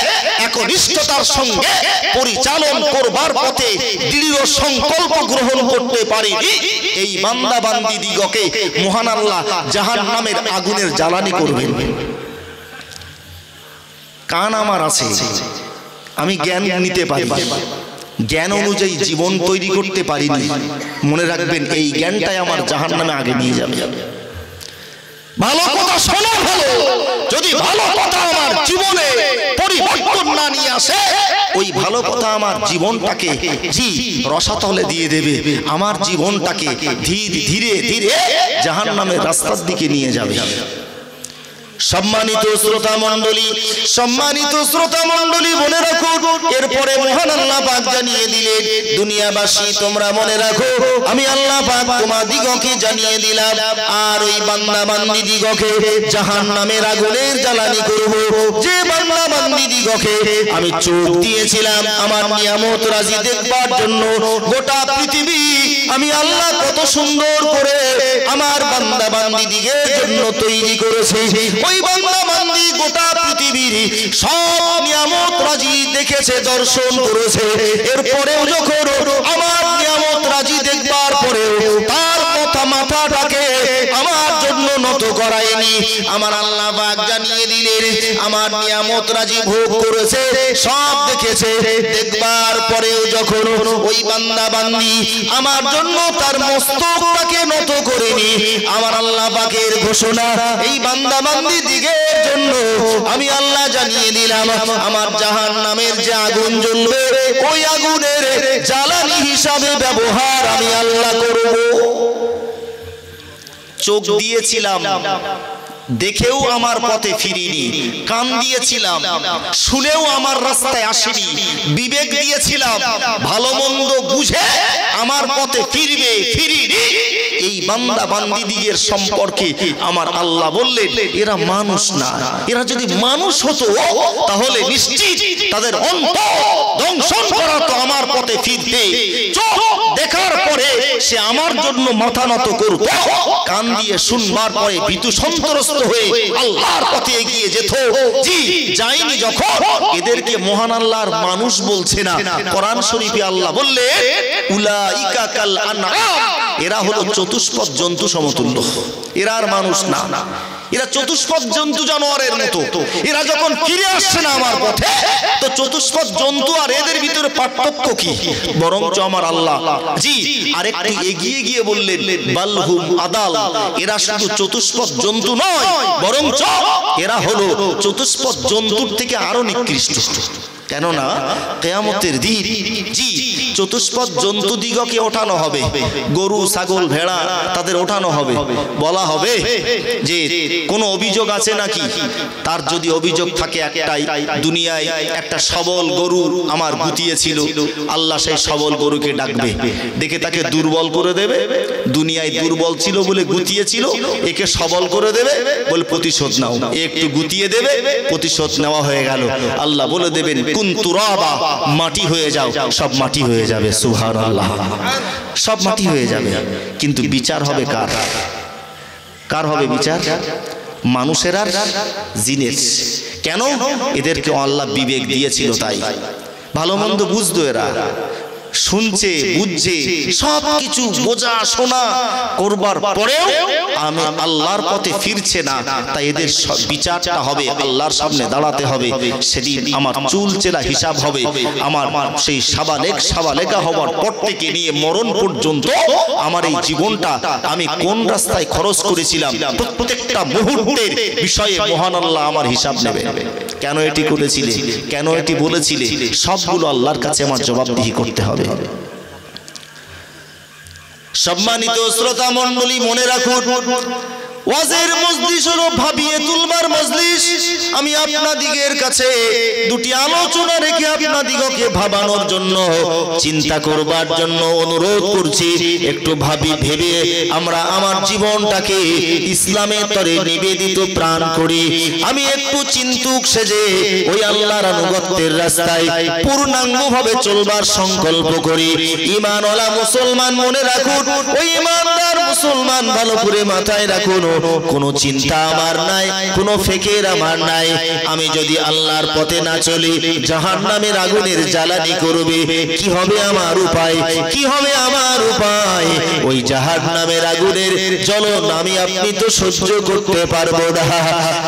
S1: একনিষ্ঠতার সঙ্গে পরিচালন করবার পথে দৃঢ় সংকল্প গ্রহণ করতে পারেনি, এই বান্দা বান্দি দিগকে মহান আল্লাহ জাহান্নামের আগুনের জ্বালানি করবেন। কান আমার আছে, আমি জ্ঞান নিতে পারি, জ্ঞান অনুযায়ী জীবন তৈরি করতে পারিনি। মনে রাখবেন এই জ্ঞানটাই আমার জাহান্নামে আগে নিয়ে যাবে। ভালো কথা শোনা ভালো, যদি ভালো কথা আমার জীবনে পরিবর্তন না নিয়ে আসে, ওই ভালো কথা আমার জীবনটাকে জি রসাতলে দিয়ে দেবে, আমার জীবনটাকে ধীরে ধীরে জাহান্নামের রাস্তার দিকে নিয়ে যাবে। সম্মানিত শ্রোতা মণ্ডলী, সম্মানিত শ্রোতা মণ্ডলী মনে রাখো, এরপরে মহান আল্লাহ পাক জানিয়ে দিলেন, দুনিয়াবাসী তোমরা মনে রাখো আমি আল্লাহ পাক তোমাদিগকে জানিয়ে দিলাম, আর ওই বান্দা বান্দি দিগকে জাহান্নামের আগুনের জ্বালানি করব। যে বান্দা বান্দি দিগকে আমি চোখ দিয়েছিলাম আমার নিয়ামত রাজি দেখবার জন্য, গোটা পৃথিবী আমি আল্লাহ কত সুন্দর করে আমার বান্দা বান্দি দিগের জন্য তৈরি করেছি। ওই বান্দা বান্দি গোটা পৃথিবীর সব নিয়ামত রাজি দেখেছে, দর্শন করেছে, এরপরেও যখন আমার নিয়ামত রাজি দেখবার পরেও তার কথা মাথাটাকে আমার জন্য নত করায়নি। আমার আল্লাহ পাক জানিয়ে দিলেন আমার নিয়ামত রাজি ভোগ করেছে, সব দেখেছে, দেখবার পরেও যখন ওই বান্দা বান্দি আমার জন্য তার মস্তকটাকে নত করেনি, আমার আল্লাহ পাকের ঘোষণা এই বান্দা বান্দি দিগের জন্য আমি আল্লাহ জানিয়ে দিলাম আমার জাহান্নামের যে আগুন জ্বলবে ওই আগুনের জ্বালানি হিসাবে ব্যবহার আমি আল্লাহ করব। চোখ দিয়েছিলাম দেখেও আমার পথে ফিরিনি, কান দিয়েছিলাম শুনেও আমার রাস্তায় আসেনি, বিবেক দিয়েছিলাম ভালো মন্দ বুঝে আমার পথে ফিরবে, ফিরিনি। এই বান্দা বান্দি দিগের সম্পর্কে আমার আল্লাহ বললেন এরা মানুষ না, এরা যদি মানুষ হতো তাহলে নিশ্চিত তাদের অন্তর দংশন করা তো আমার পথে ফিরতে। চোখ দেখার পরে সে আমার জন্য মাথা নত করত, কান দিয়ে শুনবার পরে ভীতু সন্ত্রস্ত হয়ে আল্লাহর পথে এগিয়ে যেত। জি যায়নি যখন এদেরকে মহান আল্লাহর মানুষ বলছে না, কোরআন শরীফে আল্লাহ বললেন উলাইকা কাল আনআম, এরা হলো চতুষ্পদ জন্তু সমতুল্য, এরা আর মানুষ না, এরা চতুষ্পদ জন্তু জানোয়ারের মতো। এরা যখন ফিরে আসছে না আমার পথে, তো চতুষ্পদ জন্তু আর এদের ভিতরে পার্থক্য কি? বরঞ্চ আমার আল্লাহ জি আরেকটু এগিয়ে গিয়ে বললেন বালহুম আদাল, এরা শুধু চতুষ্পদ জন্তু নয়, বরঞ্চ এরা হলো চতুষ্পদ জন্তুর থেকে আরো নিকৃষ্ট। কেননা কিয়ামতের দিন জি চতুষ্পদ জন্তু দিগকে ওঠানো হবে, গরু ছাগল ভেড়া তাদের ওঠানো হবে, বলা হবে যে কোনো অভিযোগ আছে নাকি? তার যদি অভিযোগ থাকে একটাই, দুনিয়ায় একটা সবল গরু আমার গুতিয়েছিল, আল্লাহ সেই সবল গরুকে ডাকবে, ডেকে তাকে দুর্বল করে দেবে। দুনিয়ায় দুর্বল ছিল বলে গুতিয়েছিল, একে সবল করে দেবে, বলে প্রতিশোধ নাও, একটু গুতিয়ে দেবে, প্রতিশোধ নেওয়া হয়ে গেল। আল্লাহ বলে দেবেন কুন তুরাবা, মাটি হয়ে যাও, সব মাটি হয়ে যাবে। সুবহানাল্লাহ, সব মাটি হয়ে যাবে। কিন্তু বিচার হবে কার? কার হবে বিচার? মানুষের আর জিনের। কেন? এদেরকে আল্লাহ বিবেক দিয়েছিল, তাই ভালো মন্দ বুঝতো, এরা শুনছে বুঝছে সব কিছু বোঝা শোনা করবার পরেও আমি আল্লাহর পথে ফিরছে না, তাই এদের বিচারটা হবে আল্লাহর সামনে দাঁড়াতে হবে। সেদিন আমার চুল চেলা হিসাব হবে, আমার সেই সাবালেকা হবার পর থেকে নিয়ে মরণ পর্যন্ত আমার এই জীবনটা আমি কোন রাস্তায় খরচ করেছিলাম, প্রত্যেকটা মুহূর্তের বিষয়ে মহান আল্লাহ আমার হিসাব নেবে। কেন এটি করেছিলে, কেন এটি বলেছিলে, সবগুলো আল্লাহর কাছে আমার জবাবদিহি করতে হবে। সম্মানিত শ্রোতা মণ্ডলী, মনে রাখুন ওয়াজের মজলিস হলো ভাবিয়ে তুলবার মজলিস। আমি আপনাদিগের কাছে দুটি আলোচনা রেখে আপনাদিগকে ভাবানোর জন্য, চিন্তা করবার জন্য অনুরোধ করছি। একটু ভেবে আমরা আমার জীবনটাকে ইসলামের তরে নিবেদিত প্রাণ করি। আমি একটু চিন্তুক সেজে ওই আল্লাহর আনুগত্যের রাস্তায় পূর্ণাঙ্গভাবে চলবার সংকল্প করি। ঈমানওয়ালা মুসলমান মনে রাখুন, ওই ঈমানদার মুসলমান ভালো করে মাথায় রাখুন, কোনো চিন্তা আমার নাই, কোনো ফিকির আমার নাই। আমি যদি আল্লাহর পথে না চলি, জাহান্নামের আগুনের জ্বালানি করবে। কি হবে আমার উপায়? কি হবে আমার উপায়? ওই জাহান্নামের আগুনের জ্বলন আমি আপনি তো সহ্য করতে পারবো না।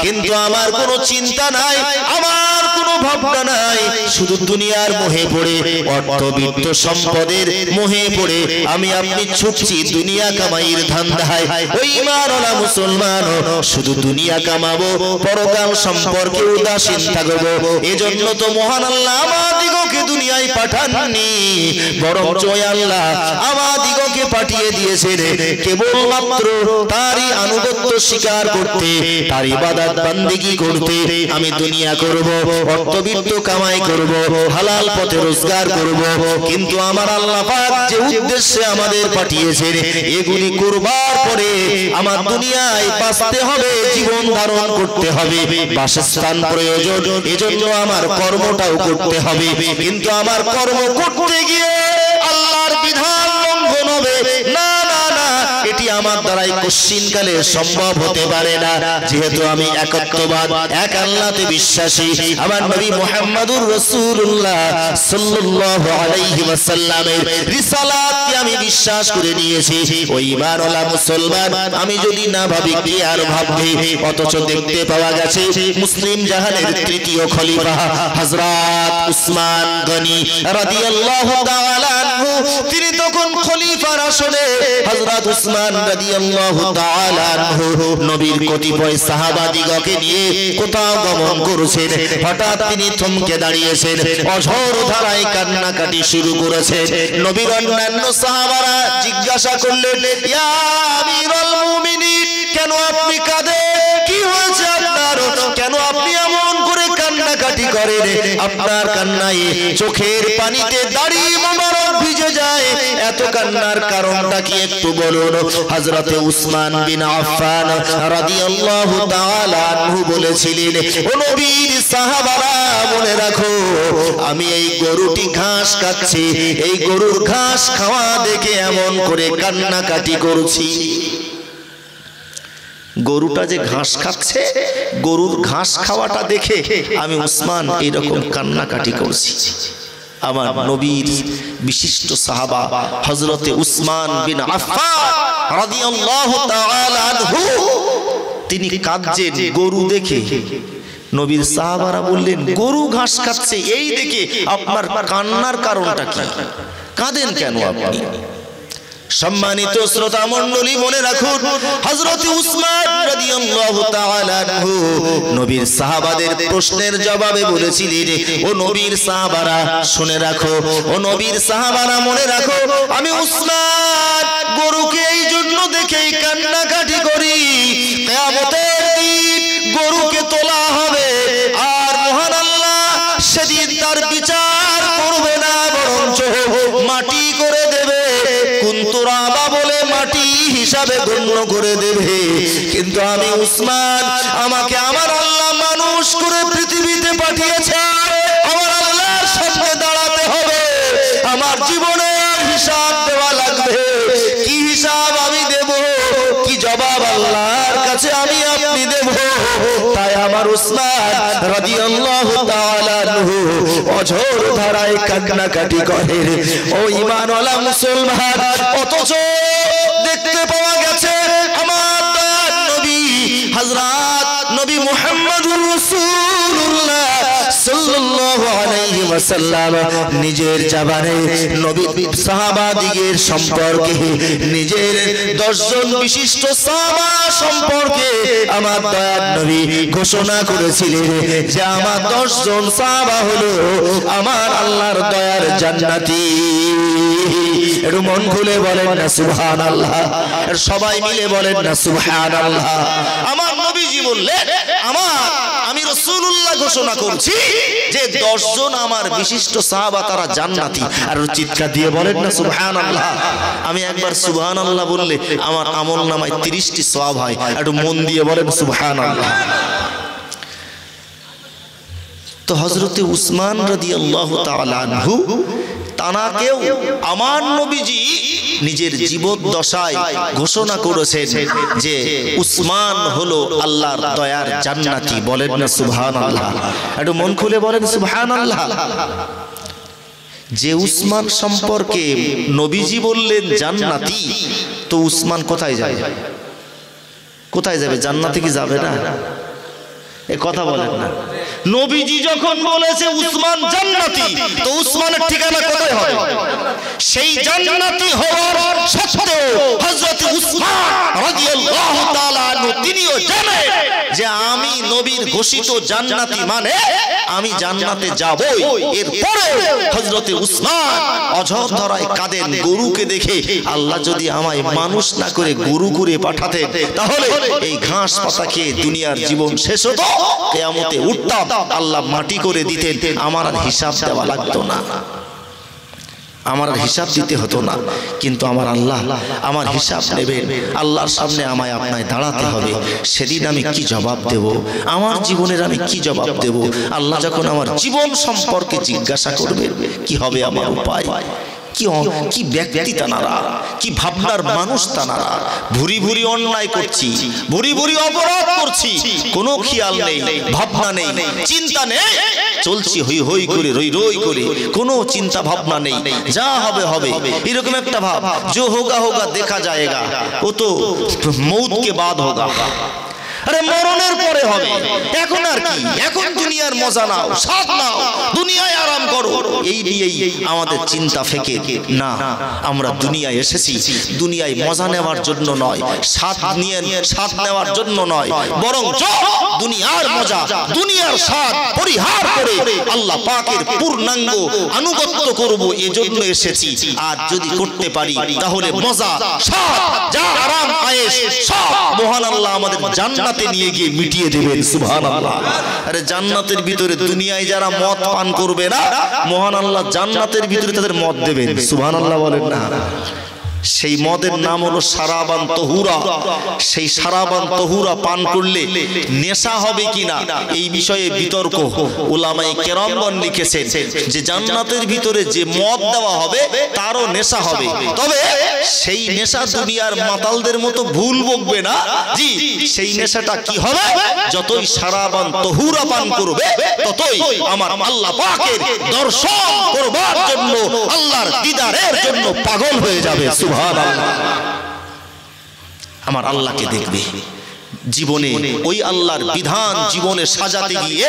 S1: কিন্তু আমার কোনো চিন্তা নাই, আমার কোনো ভাবনা নাই, শুধু দুনিয়ার মোহে পড়ে, অর্থবিত্ত সম্পদের মোহে পড়ে আমি আপনি ছুটছি দুনিয়া কামাইয়ের ধান্দায়। ওই ঈমানওয়ালা মুসলমান শুধু দুনিয়া কামাবো, পরকাল সম্পর্কে উদাসীন থাকবো। এজন্য তো মহান আল্লাহ আমাদিগকে দুনিয়ায় পাঠাননি, বরঞ্চ আল্লাহ আমাদিগকে পাঠিয়ে দিয়েছেন কেবলমাত্র তারই আনুগত্য স্বীকার করতে, তার ইবাদত বান্দিগি করতে। আমি দুনিয়া করব, অর্থবিত্ত কামাই করব, হালাল পথে রোজগার করব, কিন্তু আমার আল্লাহ পাক যে উদ্দেশ্যে আমাদের পাঠিয়েছেন, এগুলি করবার পরে আমার দুনিয়ায় বাঁচতে হবে, জীবন ধারণ করতে হবে, বাসস্থান প্রয়োজন, এজন্য আমার কর্মটাও করতে হবে। কিন্তু আমার কর্ম করতে গিয়ে আল্লাহর বিধান লঙ্ঘন হবে না, না না, এটি আমার দ্বারাই কোশ্চিনকালে সম্ভব হতে পারে না। যেহেতু আমি একত্ববাদ, এক আল্লাহতে বিশ্বাসী, আমার নবী মুহাম্মদুর রাসূলুল্লাহ সাল্লাল্লাহু আলাইহি ওয়াসাল্লামের রিসালাতকে আমি বিশ্বাস করে নিয়েছি। ওই ঈমানওয়ালা মুসলমান আমি যদি না ভাবি, কি আর ভাববে? অথচ দেখতে পাওয়া গেছে মুসলিম জাহানের তৃতীয় খলিফা হযরত উসমান গনি রাদিয়াল্লাহু তাআলা আনহু, তিনি তখন খলিফার আসনে হযরত উসমান রাদিয়াল্লাহু তাআলা আনহু নবীর কতিপয় সাহাবাদিগকে নিয়ে কোথাও গমন করেছেন। হঠাৎ তিনি থমকে দাঁড়িয়েছেন, অঝোর ধারায় কান্নাকাটি শুরু করেছেন। নবীর অন্যান্য সাহাবারা জিজ্ঞাসা করলেন, ইয়া আমিরুল মুমিনিন, কেন আপনি কাঁদেন? কি হয়েছে আপনার? কেন আপনি এমন করে কান্নাকাটি করেন? আপনার কান্নায় চোখের পানিতে দাড়ি মোবারক ভিজে যায়, এত কান্নার কারণটা কি একটু বলুন। হযরতে উসমান বিন আফফান রাদিয়াল্লাহু তাআলা আনহু বলেছিলেন, ও নবীর সাহাবারা মনে রাখো, আমি এই গরুটি ঘাস খাচ্ছে, এই গরুর ঘাস খাওয়া দেখে এমন করে কান্নাকাটি করছি। গরুটা যে ঘাস খাচ্ছে, গরুর ঘাস খাওয়াটা দেখে আমি উসমান এইরকম কান্নাকাটি করছি। আমার নবীর বিশিষ্ট সাহাবা হযরতে উসমান বিন আফফান রাদিয়াল্লাহু তাআলা আনহু তিনি কাঁদছেন গরু দেখে। নবীর সাহাবারা বললেন, গরু ঘাস খাচ্ছে এই দেখে আপনার কান্নার কারণটা কি, কাঁদেন কেন আপনি? সম্মানিত শ্রোতা মণ্ডলী মনে রাখুন, হযরত উসমান রাদিয়াল্লাহু তাআলা আনহু নবীর সাহাবাদের প্রশ্নের জবাবে বলেছিলেন, ও নবীর সাহাবারা শুনে রাখো, ও নবীর সাহাবারা মনে রাখো, আমি উসমান গরুকে এই জন্য দেখেই কান্নাকাটি করি, কিয়ামতের দিন গরুকে তোলা হবে আর মহান আল্লাহ সেদিন তার বিচার করবে না, বরঞ্চ মাটি করে দেবে, কুনতুরাবা বলে মাটি হিসাবে গণ্য করে দেবে। কিন্তু আমি উসমান, আমাকে আমার আল্লাহ মানুষ করে পৃথিবীতে পাঠিয়েছে, আমার আল্লাহর সামনে দাঁড়াতে হবে, আমার জীবনের হিসাব দেওয়া লাগবে। কি হিসাব আমি দেব, কি জবাব আল্লাহর কাছে আমি আপনি দেব? তাই আমার উসমান রাদিয়াল্লাহু তাআলা আনহু অঝোর ধারায় কান্নাকাটি করে। ও ঈমানওয়ালা মুসলমান, অথচ দেখতে পাওয়া গেছে আমার দয়ার নবী হযরত নবী মুহাম্মদুর রাসূলুল্লাহ সাল্লাল্লাহু আলাইহি ওয়াসাল্লাম নিজের জবানে নবী সাহাবাদিগের সম্পর্কে, নিজের 10 জন বিশিষ্ট সাহাবা সম্পর্কে আমার দয়ার নবী ঘোষণা করেছিলেন যে আমার 10 জন সাহাবা হলো আমার আল্লাহর দয়ার জান্নাতি। একটু মন খুলে বলেন না সুবহানাল্লাহ, আর সবাই মিলে বলেন না সুবহানাল্লাহ। আমার নবীজি বললেন, আমি রাসূলুল্লাহ ঘোষণা করছি যে 10 জন আমার বিশিষ্ট সাহাবা তারা জান্নাতি। আর চিৎকার দিয়ে বলেন না সুবহানাল্লাহ। আমি একবার সুবহানাল্লাহ বললে আমার আমলনামায় 30টি সওয়াব হয়। একটু মন দিয়ে বলেন সুবহানাল্লাহ। তো হযরতে উসমান রাদিয়াল্লাহু তাআলা আনহু তানাকেও আমার নবীজি নিজের জীবদ্দশায় ঘোষণা করেছেন যে উসমান হলো আল্লাহর দয়ার জান্নাতি। বলেন না সুবহানাল্লাহ, একটু মন খুলে বলেন সুবহানাল্লাহ। যে উসমান সম্পর্কে নবীজি বললেন জান্নাতি, তো উসমান কোথায় যাবে? কোথায় যাবে? জান্নাতে কি যাবে না? এ কথা বলেন না। নবীজি যখন বলেছে উসমান জান্নাতি, তো উসমানের ঠিকানা কোথায় হবে? সেই জান্নাতি হওয়ার সত্ত্বেও হযরত উসমান রাদিয়াল্লাহু তাআলা আনহু তিনিও জানেন যে আমি নবীর ঘোষিত জান্নাতি, মানে আমি জান্নাতে যাবই। এরপরে হযরত উসমান অঝোর ধারায় কাঁদেন গরুকে দেখে, আল্লাহ যদি আমায় মানুষ না করে গরু করে পাঠাতেন, তাহলে এই ঘাস পাতা খেয়ে দুনিয়ার জীবন শেষ হতো, কিয়ামতে উঠতাম, আল্লাহ মাটি করে দিতেন, আমার আর হিসাব দেওয়া লাগতো না, আমার হিসাব দিতে হতো না। কিন্তু আমার আল্লাহ আমার হিসাব নেবেন, আল্লাহর সামনে আমায় আপনায় দাঁড়াতে হবে। সেদিন আমি কি জবাব দেব? আমার জীবনের আমি কি জবাব দেব? আল্লাহ যখন আমার জীবন সম্পর্কে জিজ্ঞাসা করবে, কি হবে আমার উপায়? কি ব্যক্তি তানারা, কি ভাবনার মানুষ তানারা। ভুরি ভুরি অন্যায় করছি, ভুরি ভুরি অপরাধ করছি, কোনো খেয়াল নেই, ভাবনা নেই, চিন্তা নেই, চলছি হই হই করে, রই রই করে, কোনো চিন্তা ভাবনা নেই, যা হবে হবে, এরকম একটা ভাব। जो होगा होगा देखा जाएगा, वो तो मौत के बाद होगा। আরে মরণের পরে হবে, এখন আর কি? এখন দুনিয়ার মজা নাও, স্বাদ নাও, দুনিয়ায় আরাম করো, এই নিয়েই আমাদের চিন্তা ফেকে না। আমরা দুনিয়ায় এসেছি দুনিয়ায় মজা নেওয়ার জন্য নয়, স্বাদ নেওয়ার জন্য নয়, বরং দুনিয়ার মজা, দুনিয়ার স্বাদ পরিহার করে আল্লাহ পাকের পূর্ণাঙ্গ আনুগত্য করব, এজন্য এসেছি। আর যদি করতে পারি তাহলে মজা, স্বাদ, যা আরাম আয়েশ সব মহান আল্লাহ আমাদের জান্নাত জান্নাতে নিয়ে গিয়ে মিটিয়ে দেবেন সুবহানাল্লাহ। আরে জান্নাতের ভিতরে দুনিয়ায় যারা মদ পান করবে না, মহান আল্লাহ জান্নাতের ভিতরে তাদের মদ দেবেন সুবহানাল্লাহ বলেন না। সেই মদের নাম হলো সারাবান তহুরা। সেই সারাবান তহুরা পান করলে নেশা হবে কিনা এই বিষয়ে বিতর্ক। উলামায়ে কেরামগণ লিখেছেন যে জান্নাতের ভিতরে যে মদ দেওয়া হবে তারও নেশা হবে, তবে সেই নেশা দুনিয়ার মাতালদের মতো ভুল বকবে না। জি, সেই নেশাটা কি হবে? যতই সারাবান তহুরা পান করবে ততই আমার আল্লাহ পাকের দর্শন করবার জন্য, আল্লাহর দিদারের জন্য পাগল হয়ে যাবে সুবহানাল্লাহ। আমার আল্লাহকে দেখবে। জীবনে ওই আল্লাহর বিধান জীবনে সাজাতে গিয়ে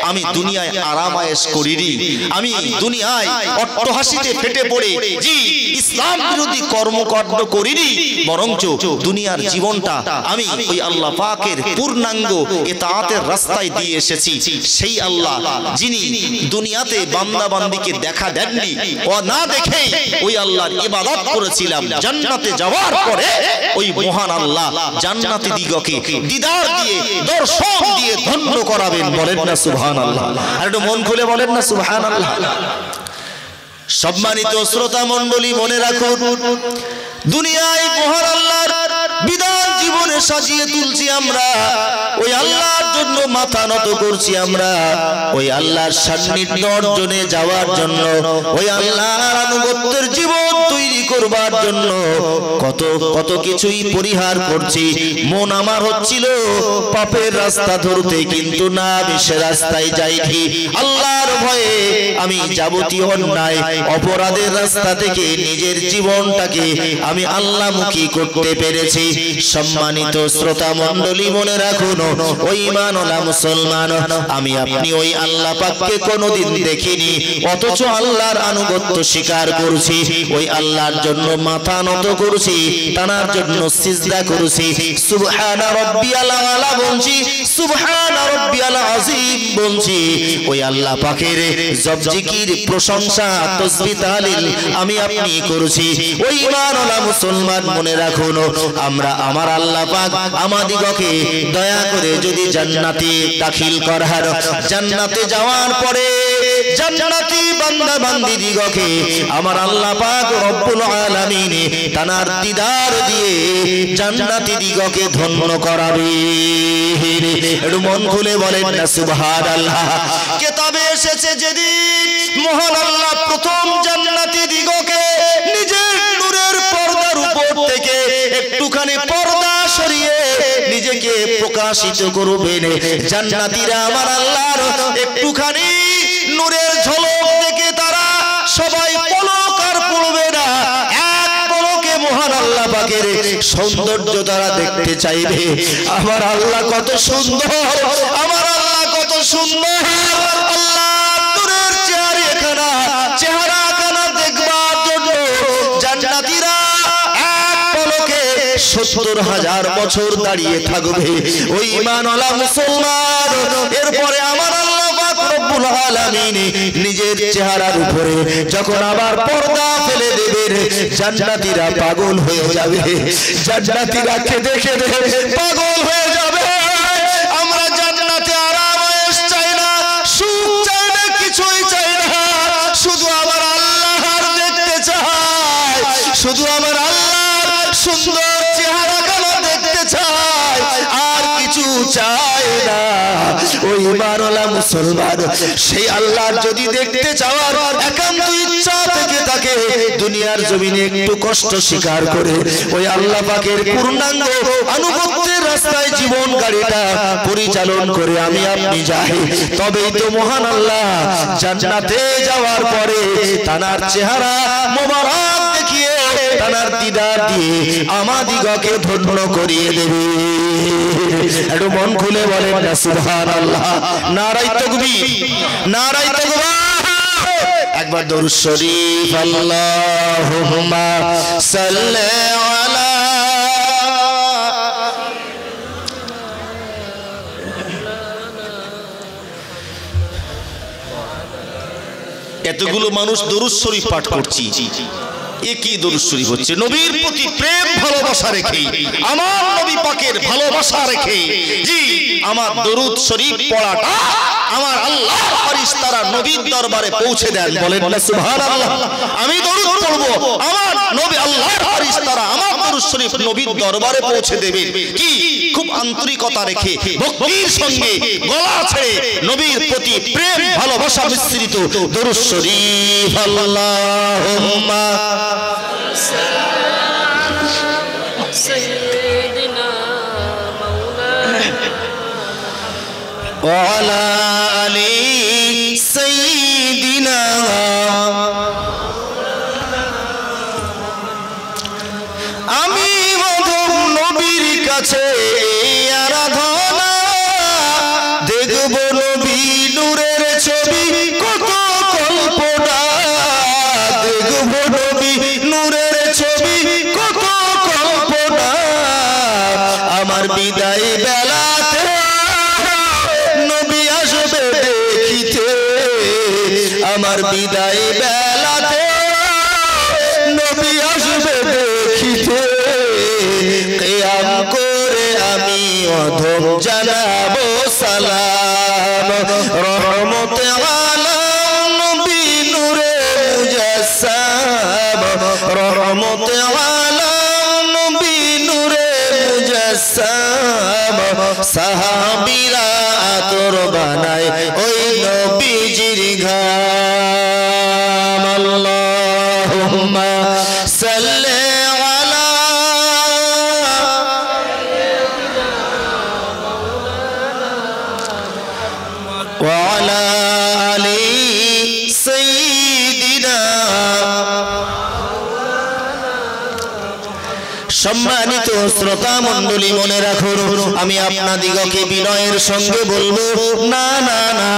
S1: আমি দুনিয়ায় আরাম আয়েশ করিনি, আমি দুনিয়ায় অট্টহাসিতে ফেটে পড়ে জি ইসলাম বিরোধী কর্মকাণ্ড করিনি, বরঞ্চ দুনিয়ার জীবনটা আমি ওই আল্লাহ পাকের পূর্ণাঙ্গ ইতাআতের রাস্তায় দিয়ে এসেছি। সেই আল্লাহ যিনি দুনিয়াতে বান্দা বান্দিকে দেখা দেননি, ও না দেখেই ওই আল্লাহর ইবাদত করেছিলাম, জান্নাতে যাওয়ার পরে ওই মহান আল্লাহ জান্নাতি দিগকে দিদার দিয়ে দর্শন দিয়ে ধন্য করাবেন। বলেন না সুবহানাল্লাহ। আর একটু মন খুলে বলেন না সুবহানাল্লাহ। সম্মানিত শ্রোতা মণ্ডলী, মনে রাখুন দুনিয়ায় মহান আল্লাহর বিধান জীবনে সাজিয়ে তুলছি আমরা, ওই আল্লাহর জন্য মাথা নত করছি আমরা, ওই আল্লাহর সান্নিধ্য অর্জনে যাওয়ার জন্য, ওই আল্লাহর আনুগত্যের জীবন তৈরি করবার জন্য কত কত কিছুই পরিহার করছি। মন আমার হচ্ছিল পাপের রাস্তা ধরতে, কিন্তু না, আমি সে রাস্তায় যাইনি। আল্লাহর ভয়ে আমি যাবতীয় অন্যায় অপরাধের রাস্তা থেকে নিজের জীবনটাকে আমি আল্লাহমুখী করতে পেরেছি। সম্মানিত শ্রোতা মণ্ডলী, মনে রাখুন ওই ঈমানওয়ালা মুসলমান, আমি আপনি ওই আল্লাহ পাককে কোনোদিন দেখিনি, অথচ আল্লাহর আনুগত্য স্বীকার করছি, ওই আল্লাহর জন্য মাথা নত করছি, তার জন্য সিজদা করছি, সুবহানা রাব্বিয়াল আলা বলছি, সুবহানা রাব্বিয়াল আযীম বলছি। ওই আল্লাহ পাকের জব জিকির, প্রশংসা, তাসবিহ, তাহলিল আমি আপনি করছি। ওই ঈমানওয়ালা মুসলমান, মনে রাখুন আমরা আমার আল্লাহ পাক আমাদিগকে দয়া করে যদি জান্নাতে দাখিল করার, জান্নাতে যাওয়ার পরে জান্নাতি বান্দা বান্দীদিগকে আমার আল্লাহ পাক রব্বুল আলামিন তার দিদার দিয়ে জান্নাতি দিগকে ধন্য করাবে। একটু মন খুলে বলেন না সুবহানাল্লাহ। কিতাবে এসেছে যেদিন মহান আল্লাহ প্রথম জান্নাতি দিগকে নিজের নূরের পর্দার উপর থেকে একটুখানি পর্দা সরিয়ে নিজেকে প্রকাশিত করবেন, জান্নাতীরা আমার আল্লাহর একটুখানি নূরের ঝলক দেখে তারা সবাই পলক আর পড়বে না, এক পলকে মহান আল্লাহ পাকের সৌন্দর্য তারা দেখতে চাইবে। আমার আল্লাহ কত সুন্দর, আমার আল্লাহ কত সুন্দর, আল্লাহ নূরের চেহারাখানা দেখবার জন্য জান্নাতীরা এক পলকে ৭০,০০০ বছর দাঁড়িয়ে থাকবে। ওই ঈমানওয়ালা মুসলমান, এরপরে আমার আল্লাহ পাক রব্বুল আলামিন নিজের চেহারার উপরে যখন আবার পর্দা ফেলে দেবেন, জান্নাতীরা পাগল হয়ে যাবে, জান্নাতীরা খেতে খেতে পাগল হয়ে যাবে। আমরা জান্নাতে আরাম আয়েশ চাই না, সুখ চাই না, কিছুই চাই না, শুধু আমার আল্লাহর দেখতে চাই, শুধু আমার আল্লাহর সুন্দর চেহারাখানা দেখতে চাই, আর কিছু চাই না। ওই ঈমানওয়ালা মুসলমান সেই আল্লাহর যদি দেখতে চাওয়ার একান্ত ইচ্ছা থেকে থাকে, দুনিয়ার জমিনে একটু কষ্ট স্বীকার করে ওই আল্লাহ পাকের পূর্ণাঙ্গ আনুগত্যের রাস্তায় জীবন গাড়িটা পরিচালন করে আমি আপনি যাই, তবেই তো মহান আল্লাহ জান্নাতে যাওয়ার পরে তার চেহারা মোবারক দেখিয়ে তার দিদার দিয়ে আমাদিগকে ধন্য করিয়ে দেবে। একটু মন খুলে বলেন না সুবহানাল্লাহ। নারায়ে তাকবীর, নারায়ে তাকবীর। একবার দরুদ শরীফ, আল্লাহুম্মা সাল্লি আলা। এতগুলো মানুষ দরুদ শরীফ পাঠ করছি, একই দরুদ শরীফ হচ্ছে নবীর প্রতি প্রেম ভালোবাসা রেখে, আমার নবী পাকের ভালোবাসা রেখে জি আমার দরুদ শরীফ পড়াটা আমার আল্লাহর ফেরেশতারা নবীর দরবারে পৌঁছে দেন। বলেন না সুবহানাল্লাহ। আমি দরুদ পড়ব, আমার নবী আল্লাহর ফেরেশতারা আমার দরুদ শরীফ নবীর দরবারে পৌঁছে দেবেন। কি খুব আন্তরিকতা রেখে ভক্তির সঙ্গে গলা ছেড়ে নবীর প্রতি প্রেম ভালোবাসা মিশ্রিত দরুদ শরীফ। আল্লাহুম্মা সাইয়্যিদিনা মাওলানা ওয়া আলা আলি সাইয়্যিদিনা। আমি মধুর নবীর কাছে আরাধনা, দেখব নবী নূরের ছবি কত কল্পনা, দেখব নবী নূরের ছবি কত কল্পনা। আমার বিদায় বেলাতে নবী আসবে দেখিতে, আমার বিদায় বেলাতে নবী আসবে দেখিতে। কিয়াম করে আমি অধম জানাবো সালাম, রহমতে আলাম নবী নূরে মুজাসসাম, রহমতে আলাম নবী নূরে মুজাসসাম। সাহাবীরা আতর বানায় ওই নবীজির ঘাম। আল্লাহুম্মা সাল্লি আলা ওয়া আলা আলি সাইয়্যিদিনা। সম্মানিত শ্রোতা মণ্ডলী, মনে রাখুন আমি আপনাদিগকে বিনয়ের সঙ্গে বলবো, না না না,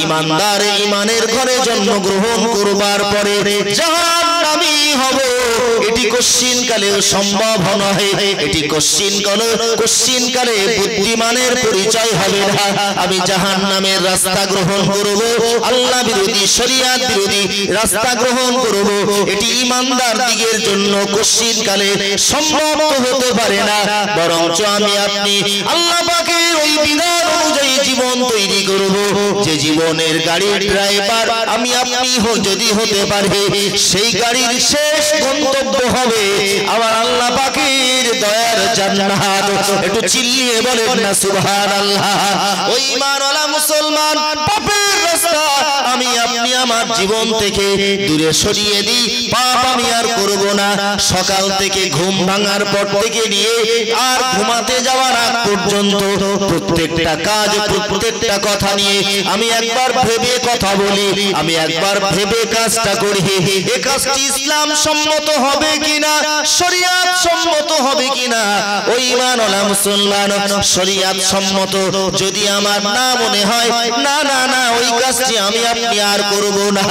S1: ইমানদার ইমানের ঘরে জন্মগ্রহণ করবার পরে জাহান্নামী হব এটি কশ্চিন কালেও সম্ভব নয়। এটি কশ্চিন কালে বুদ্ধিমানের পরিচয় হবে না। আমি জাহান্নামের রাস্তা গ্রহণ করব, আল্লাহ বিরোধী শরিয়াত বিরোধী রাস্তা গ্রহণ করব, এটি ইমানদার দিগের জন্য কশ্চিন কালে সম্ভব হতে পারে না। বরঞ্চ আমি আপনি আল্লাহ পাকের ওই বিধান অনুযায়ী জীবন তৈরি করব, যে জীবনের গাড়ির ড্রাইভার আমি আপনি যদি হতে পারে, সেই গাড়ির শেষ গন্তব্য হবে আমার আল্লাহ পাকের দয়ার জান্নাত। একটু চিল্লিয়ে বলেন না সুবহানাল্লাহ। ওই ঈমানওয়ালা মুসলমান, পাপের রাস্তা আমি আপনি আমার জীবন থেকে দূরে সরিয়ে দিই। পাপ আমি আর করব না। সকাল থেকে ঘুম ভাঙার পর থেকে নিয়ে আর ঘুমাতে যাওয়ার আগ পর্যন্ত প্রত্যেকটা কাজ, প্রত্যেকটা কথা নিয়ে আমি একবার ভেবে কথা বলি, আমি একবার ভেবে কাজটা করি। এই কাজটি ইসলাম সম্মত হবে কিনা, শরিয়াত সম্মত হবে কিনা। ওই ঈমানওয়ালা মুসলমান, শরিয়াত সম্মত যদি আমার না মনে হয়, না না না, ওই কাজটি আমি আপনি আর করব না।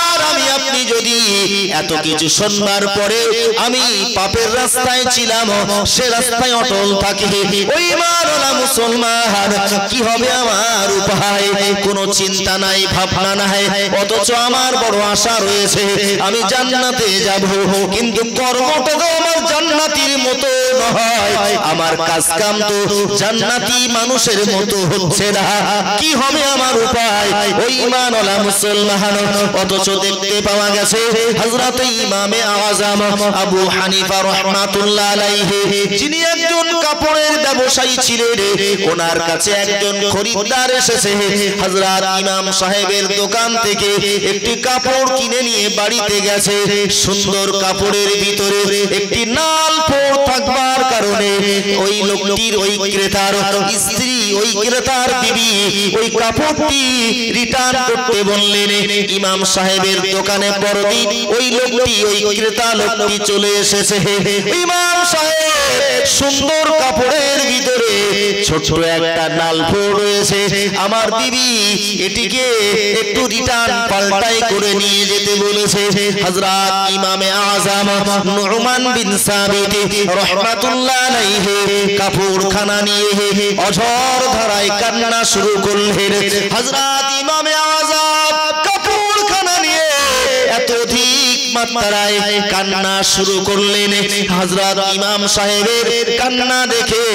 S1: আর আমি আপনি যদি এত কিছু শুনবার পরে আমি পাপের রাস্তায় ছিলাম, সে রাস্তায় অটল থাকি, ওই ঈমানওয়ালা মুসলমান, কি হবে আমার উপায়? কোনো চিন্তা নাই, ভাবনা নাই, অথচ আমার বড় আশা রয়েছে আমি জান্নাতে যাব। কিন্তু কর্মটা তো আমার জান্নাতীর মতো নয়, আমার কাজ কাম তো জান্নাতি মানুষের মতো হচ্ছে না। কি হবে আমার উপায়? ওই ঈমানওয়ালা মুসলমান, অথচ দেখতে পাওয়া গেছে হযরত ইমামে আযম আবু হানিফা রাহমাতুল্লাহ আলাইহি, যিনি একজন কাপড়ের ব্যবসায়ী ছিলেন, ওনার কাছে একজন খরিদ্দার এসেছে। হযরত ইমাম সাহেবের দোকান থেকে একটি কাপড় কিনে নিয়ে বাড়িতে গেছে। সুন্দর কাপড়ের ভিতরে একটি নাল ফোড় থাকবার কারণে ওই লোকটির, ওই ক্রেতার স্ত্রী, ওই ক্রেতার বিবি ওই কাপড়টি রিটার্ন করতে বললেন। ইমাম সাহেবের দোকানে পরদিন ওই লোকটি, ওই ক্রেতা লোকটি চলে এসেছে। ইমাম সাহেব সুন্দর কাপড়ের ভিতরে ছোট একটা নাল ফোড় রয়েছে, আমার বিবি এটিকে একটু রিটার্ন পাল্টাই করে নিয়ে যেতে বলেছে। হযরত ইমামে আযম নু'মান বিন সাবিত রাহমাতুল্লাহ আলাইহি কাপড়খানা নিয়ে অঝর ধারায় কান্না শুরু করলেন। হযরত ইমামে আযম কাপড়খানা নিয়ে এতধিক মাত্রায় কান্না শুরু করলেন। হযরত ইমাম সাহেবের কান্না দেখে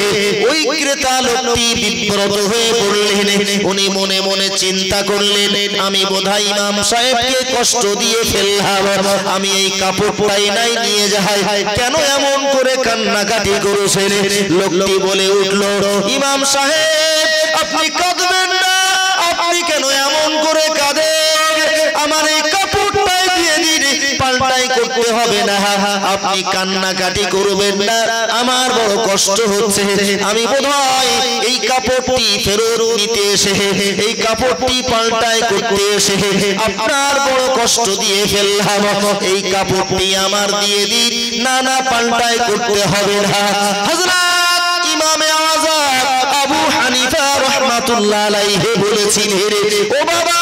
S1: ওই ক্রেতা লোকটি বিব্রত হয়ে পড়লেন। উনি মনে মনে চিন্তা করলেন, আমি বোধহয় ইমাম সাহেবকে কষ্ট দিয়ে ফেললাম, আমি এই কাপড়টাই নাই নিয়ে যাই। কেন এমন করে কান্নাকাটি করেছেন? লোকটি বলে উঠল, ইমাম সাহেব আপনি কাঁদবেন না, আপনি কেন এমন করে কাঁদেন? আমার এই কাপড়টাই দিয়ে দিন, পাল্টাই করতে হবে না, আপনি কান্নাকাটি করবেন না, আমার বড় কষ্ট হচ্ছে, আমি বোধহয় এই কাপড়টি ফেরত নিতে এসে, এই কাপড়টি পাল্টাই করতে এসে আপনার বড় কষ্ট দিয়ে ফেললাম, এই কাপড়টি আমার দিয়ে দিন। না না, পাল্টাই করতে হবে না। হযরত ইমামে আযম আবু হানিফা রাহমাতুল্লাহ আলাইহি বলেছিলেন, ও বাবা,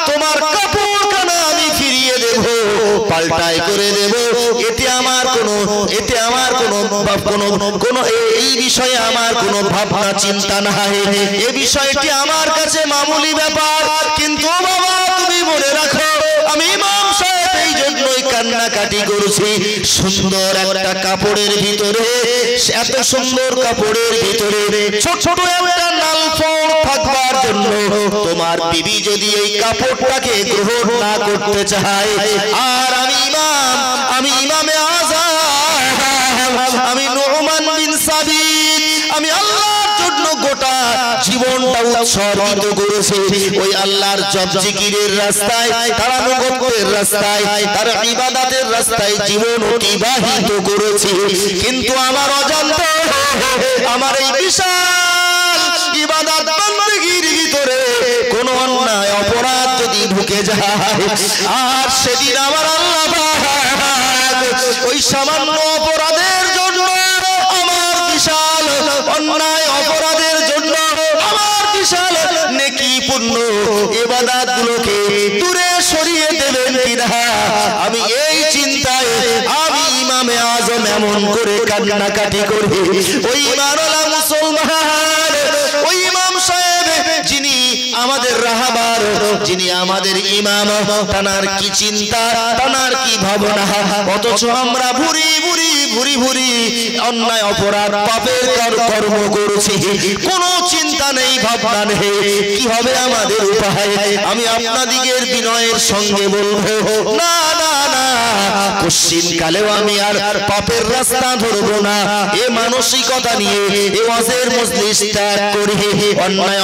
S1: তোমার কাপড়খানা আমি ফিরিয়ে দেব, পাল্টাই করে দেব, এতে আমার কোনো এই বিষয়ে আমার কোনো ভাবনা চিন্তা নাই, এই বিষয়টি আমার কাছে মামুলি ব্যাপার। কিন্তু বাবা, তুমি মনে রাখো, আমি ইমাম সাহেব এই জন্যই কান্নাকাটি করছি, সুন্দর একটা কাপড়ের ভিতরে, এত সুন্দর কাপড়ের ভিতরে ছোট ছোট একটা নালফড় থাকবার জন্য তোমার বিবি যদি এই কাপড়টাকে গ্রহণ না করতে চায়, আর আমি ইমামে আযম, আমি নু'মান বিন সাবিত, আমি আল্লাহর জন্য গোটা জীবনটা উৎসর্গিত করেছি, ওই আল্লাহর জপ জিকিরের রাস্তায়, তার আনুগত্যের রাস্তায়, তার ইবাদতের রাস্তায় জীবন অতিবাহিত করেছি। কিন্তু আমার অজান্তে আমার এই বিশাল ইবাদত বندگির ভিতরে কোন অন্যায় অপরাধ যদি ঢুকে যায়, আর সেদিন আমার আল্লাহ ওই সামান্য অপরাধের জন্য, আমার বিশাল অন্যায় অপরাধের জন্য আমার বিশাল নেকি পুণ্য ইবাদতগুলোকে দূরে সরিয়ে দেবেন কিনা, আমি এই চিন্তায় আমি ইমামে আযম এমন করে কান্নাকাটি করি। ওই ইমানওয়ালা মুসলমান, ওই ইমাম সাহেব যিনি আমাদের রাহবার, যিনি আমাদের ইমাম, তানার কি চিন্তা, তানার কি ভাবনা, অথচ আমরা ভুরি ভুরি অন্যায় অপরাধ পাপের কর্ম করেছি, কোনো চিন্তা নেই, ভাবনা নেই, কি হবে আমাদের উপায়? আমি আপনাদিগের বিনয়ের সঙ্গে বলবো, না না না, পশ্চিম কালেও আমি আর পাপের রাস্তা ধরবো না। এ মানসিকতা নিয়ে এ ওয়াজের মজলিস ত্যাগ করি, অন্যায়